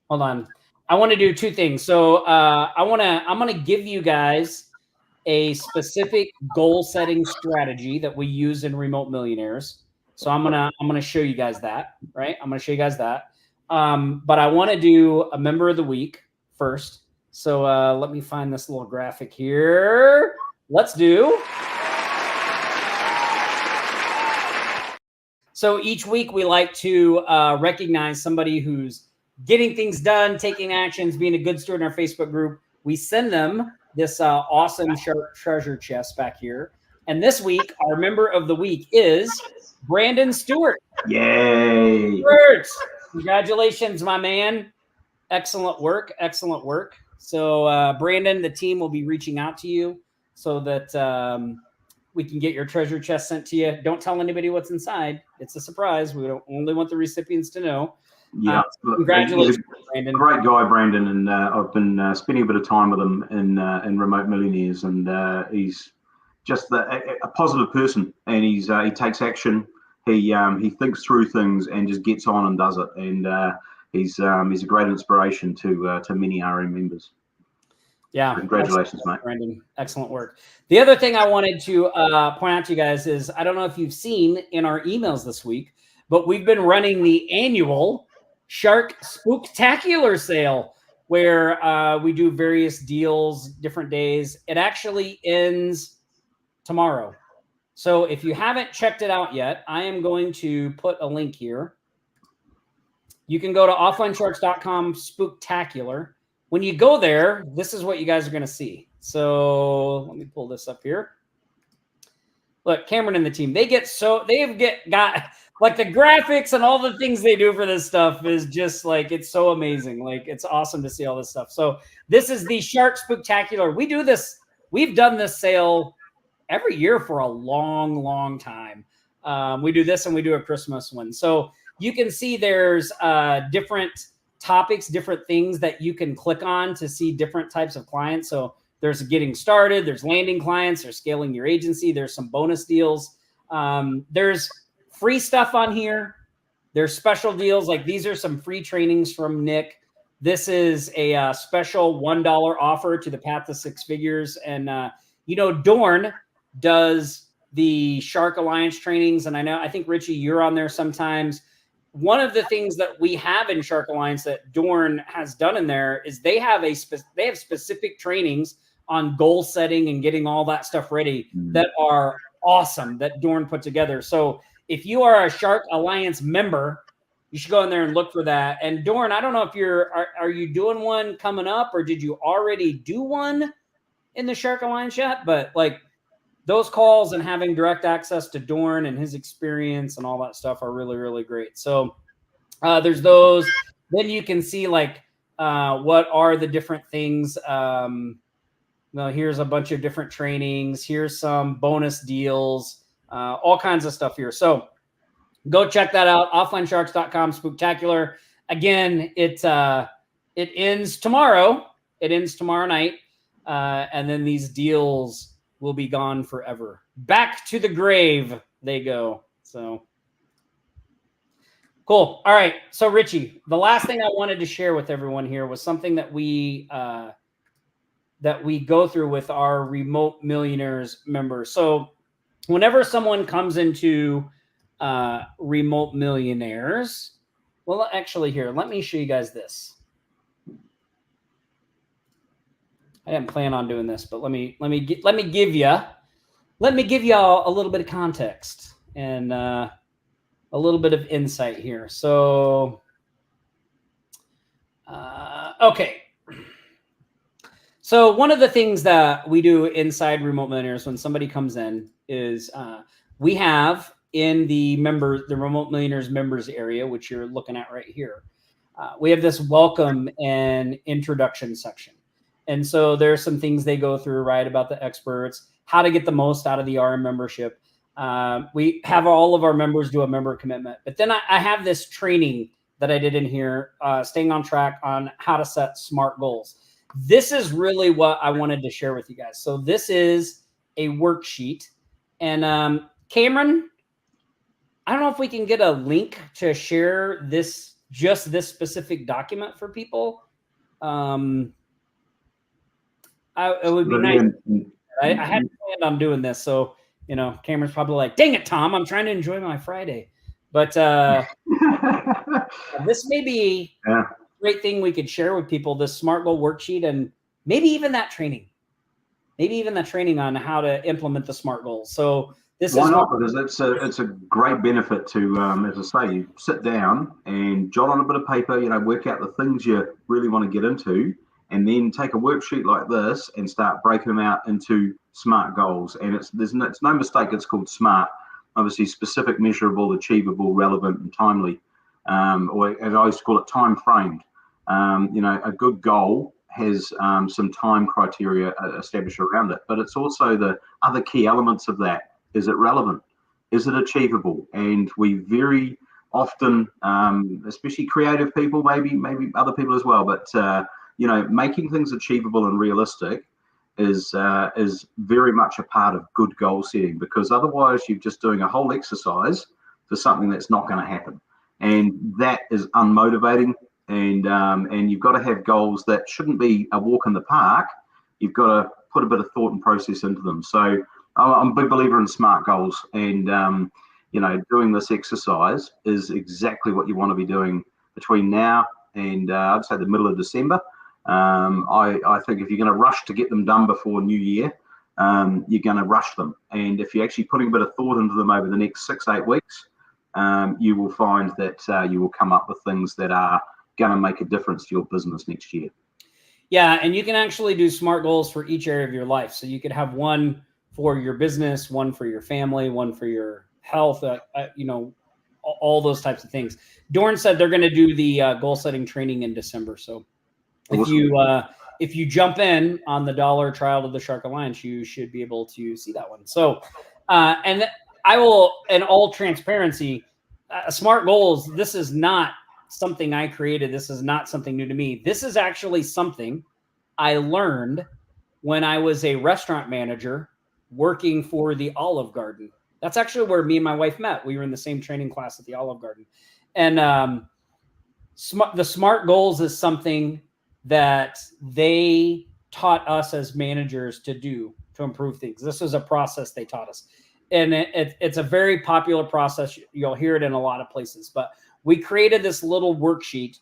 hold on. I want to do two things. So I'm gonna give you guys a specific goal setting strategy that we use in Remote Millionaires. So I'm gonna show you guys that, right? I'm gonna show you guys that. But I want to do a member of the week first. So let me find this little graphic here. Let's do. So each week we like to recognize somebody who's getting things done, taking actions, being a good steward in our Facebook group. We send them this awesome treasure chest back here. And this week, our member of the week is Brandon Stewart. Yay! Stewart, congratulations, my man. Excellent work. Excellent work. So Brandon, the team will be reaching out to you so that we can get your treasure chest sent to you. Don't tell anybody what's inside. It's a surprise. We don't only want the recipients to know. Yeah, congratulations, Brandon. Great guy, Brandon, and I've been spending a bit of time with him in Remote Millionaires, and he's just a positive person, and he takes action. He thinks through things and just gets on and does it, and he's a great inspiration to many RM members. Yeah, so congratulations, mate, Brandon. Excellent work. The other thing I wanted to point out to you guys is I don't know if you've seen in our emails this week, but we've been running the annual Shark Spooktacular sale where we do various deals, different days. It actually ends tomorrow. So if you haven't checked it out yet, I am going to put a link here. You can go to offlinesharks.com Spooktacular. When you go there, this is what you guys are going to see. So let me pull this up here. Look, Cameron and the team, they've got like the graphics and all the things they do for this stuff is just like, it's so amazing. Like, it's awesome to see all this stuff. So this is the Shark Spooktacular. We do this. We've done this sale every year for a long, long time. We do this and we do a Christmas one. So you can see there's different topics, different things that you can click on to see different types of clients. So there's getting started, there's landing clients, there's scaling your agency, there's some bonus deals. There's free stuff on here. There's special deals. Like these are some free trainings from Nick. This is a special $1 offer to the Path to Six Figures. And, Dorn does the Shark Alliance trainings. And I think Richie, you're on there sometimes. One of the things that we have in Shark Alliance that Dorn has done in there is they have specific trainings on goal setting and getting all that stuff ready that are awesome that Dorn put together. So if you are a Shark Alliance member, you should go in there and look for that. And Dorn, I don't know if are you doing one coming up or did you already do one in the Shark Alliance yet? But like those calls and having direct access to Dorn and his experience and all that stuff are really, really great. So there's those. Then you can see like what are the different things. Here's a bunch of different trainings. Here's some bonus deals. All kinds of stuff here. So go check that out. offlinesharks.com Spooktacular. Again, it ends tomorrow. It ends tomorrow night. And then these deals will be gone forever. Back to the grave they go. So cool. All right. So Richie, the last thing I wanted to share with everyone here was something that we go through with our Remote Millionaires members. So whenever someone comes into Remote Millionaires, well, actually here, let me show you guys this. I didn't plan on doing this, but let me give you a little bit of context and a little bit of insight here. So, okay. So one of the things that we do inside Remote Millionaires when somebody comes in is we have in the Remote Millionaires members area, which you're looking at right here, we have this welcome and introduction section. And so there's some things they go through, right, about the experts, how to get the most out of the RM membership. We have all of our members do a member commitment. But then I have this training that I did in here, staying on track on how to set SMART goals. This is really what I wanted to share with you guys. So this is a worksheet. And Cameron, I don't know if we can get a link to share this, just this specific document for people. It would be nice. I hadn't planned on doing this, so Cameron's probably like, "Dang it, Tom! I'm trying to enjoy my Friday." But this may be a great thing we could share with people. This SMART goal worksheet, and maybe even that training. Maybe even the training on how to implement the SMART goals. So this why not? Because it's a great benefit to, as I say, you sit down and jot on a bit of paper. Work out the things you really want to get into, and then take a worksheet like this and start breaking them out into SMART goals. And it's no mistake. It's called SMART. Obviously, specific, measurable, achievable, relevant, and timely. Or as I used to call it, time framed. A good goal has some time criteria established around it, but it's also the other key elements of that. Is it relevant? Is it achievable? And we very often, especially creative people, maybe other people as well, but making things achievable and realistic is very much a part of good goal setting, because otherwise you're just doing a whole exercise for something that's not going to happen, and that is unmotivating. And you've got to have goals that shouldn't be a walk in the park. You've got to put a bit of thought and process into them. So I'm a big believer in SMART goals, and doing this exercise is exactly what you want to be doing between now and I'd say the middle of December. I think if you're going to rush to get them done before New Year, you're going to rush them. And if you're actually putting a bit of thought into them over the next 6-8 weeks, you will find that you will come up with things that are going to make a difference to your business next year. Yeah, and you can actually do SMART goals for each area of your life. So you could have one for your business, one for your family, one for your health, all those types of things. Dorn said they're going to do the goal setting training in December. So if you jump in on the $1 trial to the Shark Alliance, you should be able to see that one. So, and I will, in all transparency, SMART goals, this is not something I created. This is not something new to me. This is actually something I learned when I was a restaurant manager working for the Olive Garden. That's actually where me and my wife met. We were in the same training class at the Olive Garden. And the SMART goals is something that they taught us as managers to do to improve things. This was a process they taught us. And it's a very popular process. You'll hear it in a lot of places. But we created this little worksheet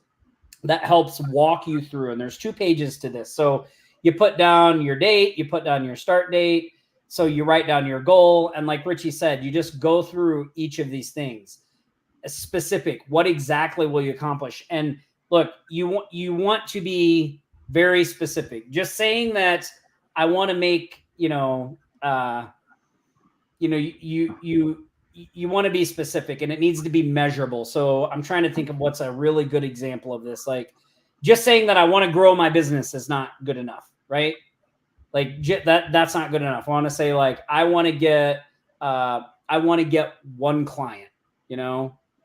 that helps walk you through. And there's 2 pages to this. So you put down your date, you put down your start date. So you write down your goal. And like Richie said, you just go through each of these things. Specific, what exactly will you accomplish? And look, you want to be very specific. Just saying that I want to make, you want to be specific, and it needs to be measurable. So I'm trying to think of what's a really good example of this. Like just saying that I want to grow my business is not good enough, right? Like that's not good enough. I want to say like, I want to get 1 client,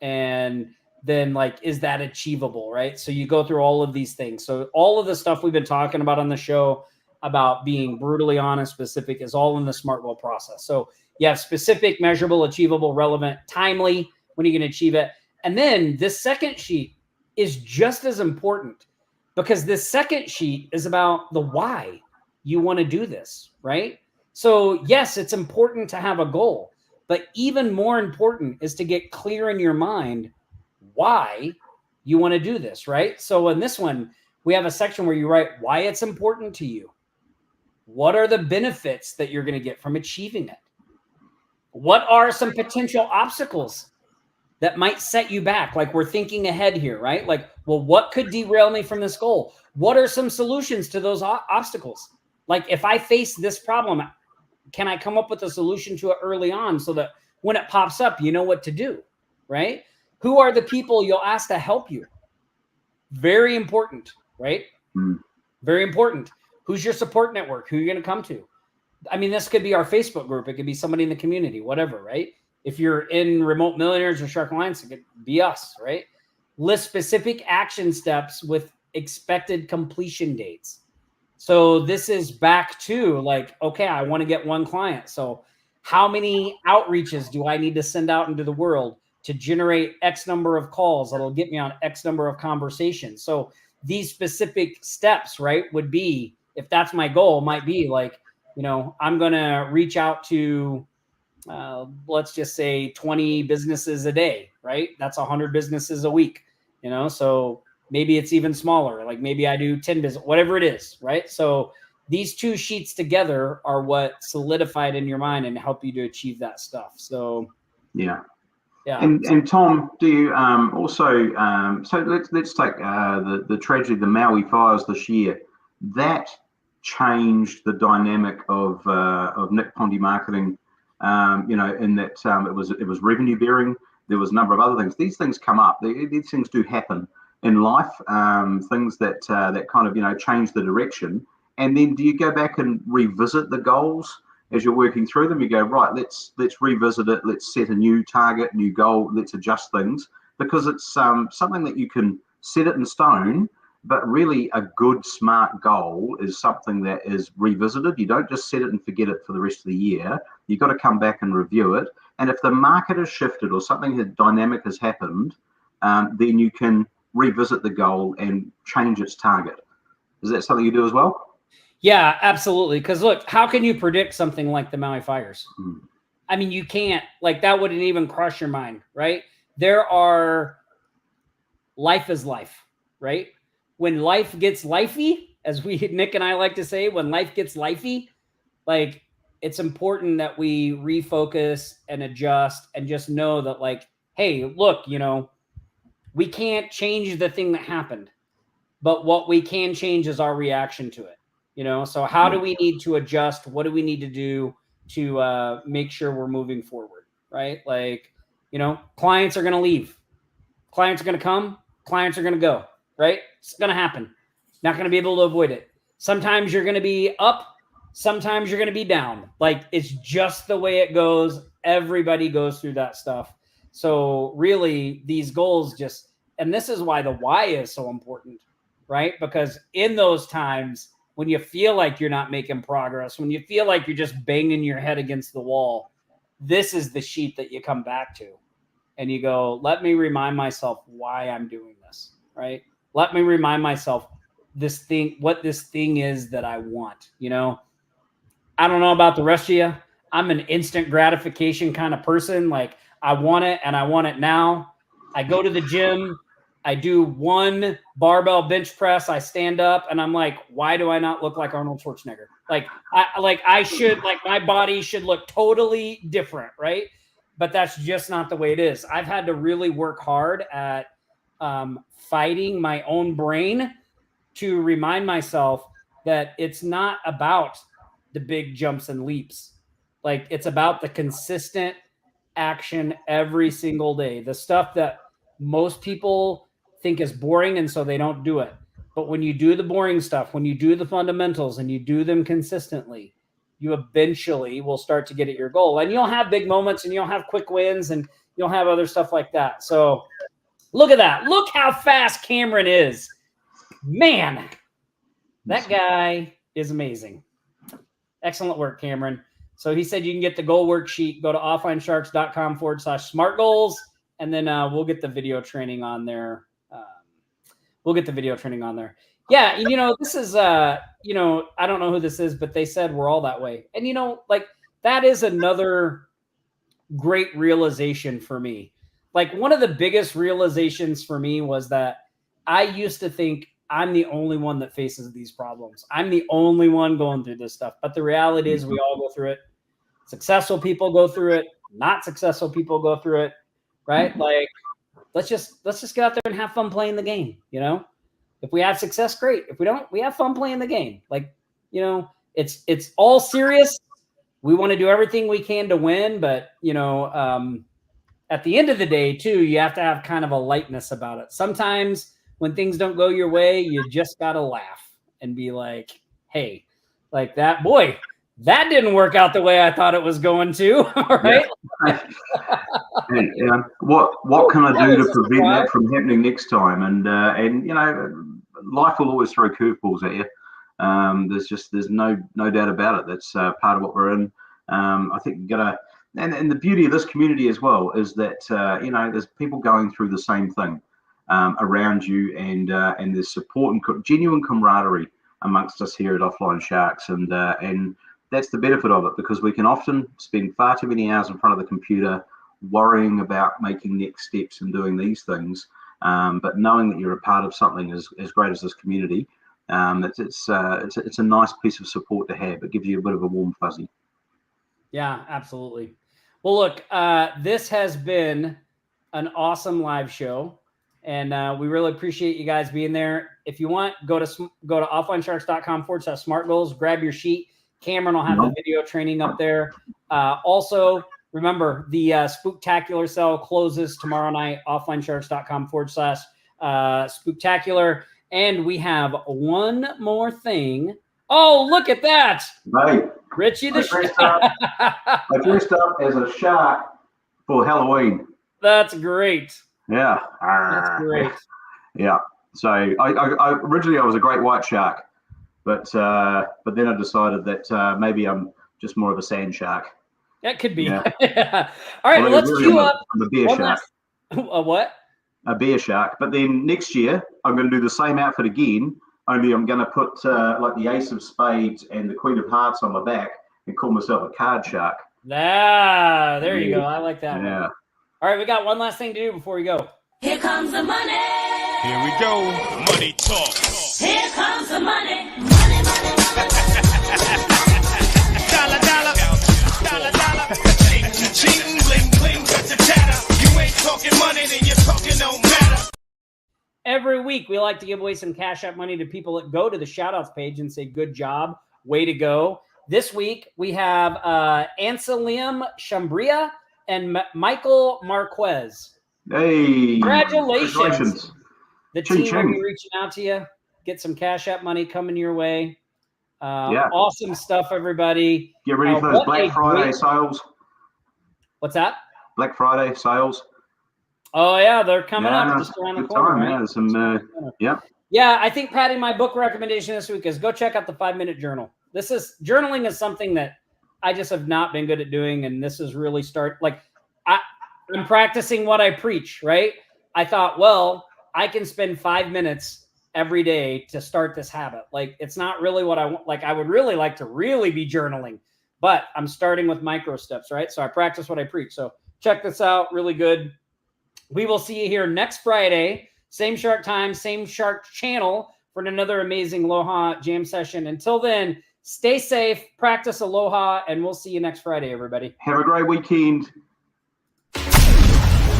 and then like, is that achievable? Right. So you go through all of these things. So all of the stuff we've been talking about on the show about being brutally honest, specific, is all in the SMART goal process. So you have specific, measurable, achievable, relevant, timely, when you can achieve it. And then this second sheet is just as important, because this second sheet is about the why you want to do this, right? So yes, it's important to have a goal, but even more important is to get clear in your mind why you want to do this, right? So in this one, we have a section where you write why it's important to you. What are the benefits that you're going to get from achieving it? What are some potential obstacles that might set you back? Like, we're thinking ahead here, right? Like, well, what could derail me from this goal? What are some solutions to those obstacles? Like, if I face this problem, can I come up with a solution to it early on so that when it pops up, you know what to do, right? Who are the people you'll ask to help you? Very important, right? Very important. Who's your support network? Who are you going to come to? I mean, this could be our Facebook group. It could be somebody in the community, whatever, right? If you're in Remote Millionaires or Shark Alliance, it could be us, right? List specific action steps with expected completion dates. So this is back to like, okay, I want to get one client. So how many outreaches do I need to send out into the world to generate X number of calls that'll get me on X number of conversations? So these specific steps, right, would be, if that's my goal, might be like, you know, I'm going to reach out to, let's just say 20 businesses a day, right? That's 100 businesses a week, you know? So maybe it's even smaller. Like maybe I do 10 business, whatever it is, right? So these two sheets together are what solidified in your mind and help you to achieve that stuff. So yeah. And Tom, do you also so let's take the tragedy, the Maui fires this year. That changed the dynamic of Nick Pondy marketing. You know, in that it was revenue bearing. There was a number of other things. These things come up. These things do happen in life. Things that kind of, you know, change the direction. And then do you go back and revisit the goals as you're working through them? You go, right, let's revisit it. Let's set a new target, new goal. Let's adjust things, because it's something that you can set it in stone. But really, a good, smart goal is something that is revisited. You don't just set it and forget it for the rest of the year. You've got to come back and review it. And if the market has shifted or something dynamic has happened, then you can revisit the goal and change its target. Is that something you do as well? Yeah, absolutely. Because look, how can you predict something like the Maui fires? I mean, you can't. Like, that wouldn't even cross your mind, right? Life is life, right? When life gets lifey, as Nick and I like to say, when life gets lifey, like, it's important that we refocus and adjust and just know that, like, hey, look, you know, we can't change the thing that happened, but what we can change is our reaction to it, you know? So how do we need to adjust? What do we need to do to make sure we're moving forward, right? Like, you know, clients are going to leave. Clients are going to come. Clients are going to go. Right? It's going to happen. Not going to be able to avoid it. Sometimes you're going to be up. Sometimes you're going to be down. Like, it's just the way it goes. Everybody goes through that stuff. So really, these goals and this is why the why is so important, right? Because in those times when you feel like you're not making progress, when you feel like you're just banging your head against the wall, this is the sheet that you come back to. And you go, let me remind myself why I'm doing this, right? Let me remind myself what this thing is that I want. You know, I don't know about the rest of you. I'm an instant gratification kind of person. Like, I want it and I want it now. I go to the gym. I do one barbell bench press. I stand up and I'm like, why do I not look like Arnold Schwarzenegger? Like, my body should look totally different, right? But that's just not the way it is. I've had to really work hard at fighting my own brain to remind myself that it's not about the big jumps and leaps. Like, it's about the consistent action every single day. The stuff that most people think is boring, and so they don't do it. But when you do the boring stuff, when you do the fundamentals and you do them consistently, you eventually will start to get at your goal. And you'll have big moments and you'll have quick wins and you'll have other stuff like that. So look at that. Look how fast Cameron is. Man, that guy is amazing. Excellent work, Cameron. So he said you can get the goal worksheet. Go to offlinesharks.com/smart goals. And then we'll get the video training on there. Yeah, you know, this is, you know, I don't know who this is, but they said we're all that way. And, you know, like, that is another great realization for me. Like, one of the biggest realizations for me was that I used to think I'm the only one that faces these problems. I'm the only one going through this stuff. But the reality is we all go through it. Successful people go through it. Not successful people go through it, right? Like, let's just get out there and have fun playing the game, you know? If we have success, great. If we don't, we have fun playing the game. Like, you know, it's all serious. We want to do everything we can to win, but, you know, at the end of the day, too, you have to have kind of a lightness about it. Sometimes when things don't go your way, you just got to laugh and be like, hey, like that, boy, that didn't work out the way I thought it was going to. Right? Yeah. What can I do to prevent that from happening next time? And life will always throw curveballs at you. There's no doubt about it. That's part of what we're in. I think you gotta, and the beauty of this community as well is that there's people going through the same thing around you, and there's support and genuine camaraderie amongst us here at Offline Sharks, and that's the benefit of it, because we can often spend far too many hours in front of the computer worrying about making next steps and doing these things, but knowing that you're a part of something as great as this community, it's a nice piece of support to have. It gives you a bit of a warm fuzzy. Yeah, absolutely. Well, look, this has been an awesome live show, and we really appreciate you guys being there. If you want, go to offlinesharks.com/smart goals, grab your sheet. Cameron will have the video training up there. Also, remember, the Spooktacular sale closes tomorrow night, offlinesharks.com/spooktacular. And we have one more thing. Oh, look at that. Right. Richie the Shark. I dressed up as a shark for Halloween. That's great. Yeah. That's great. Yeah. So I originally I was a great white shark, but then I decided that maybe I'm just more of a sand shark. That could be. Yeah. All right, let's queue up. I'm a bear shark. A what? A bear shark. But then next year I'm going to do the same outfit again. Only I'm going to put like the Ace of Spades and the Queen of Hearts on my back and call myself a card shark. There you go. I like that one. All right, we got one last thing to do before we go. Here comes the money. Here we go. Money talk. Here comes the money. Money, money, money. Dollar, dollar. Dollar, dollar. Ching, ching, bling, bling, got the chatter. You ain't talking money, then you're talking no matter. Every week, we like to give away some Cash App money to people that go to the shoutouts page and say, good job, way to go. This week, we have Anselium Chambria and Michael Marquez. Hey. Congratulations. The Ching, team will be reaching out to you. Get some Cash App money coming your way. Awesome stuff, everybody. Get ready for those Black Friday sales. What's that? Black Friday sales. Oh, yeah, they're coming up just around the corner. Time, right? Yeah, I think, Patty, my book recommendation this week is go check out the 5-Minute Journal. Journaling is something that I just have not been good at doing, and this is really I'm practicing what I preach, right? I thought, well, I can spend 5 minutes every day to start this habit. Like, it's not really what I want. Like, I would really like to really be journaling, but I'm starting with micro steps, right? So I practice what I preach. So check this out. Really good. We will see you here next Friday. Same shark time, same shark channel for another amazing Aloha Jam session. Until then, stay safe, practice Aloha, and we'll see you next Friday, everybody. Have a great weekend.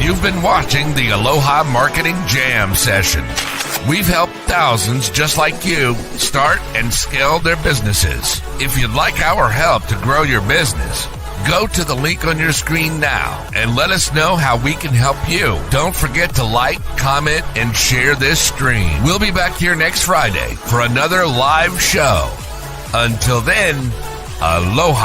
You've been watching the Aloha Marketing Jam session. We've helped thousands just like you start and scale their businesses. If you'd like our help to grow your business, go to the link on your screen now and let us know how we can help you. Don't forget to like, comment, and share this stream. We'll be back here next Friday for another live show. Until then, aloha.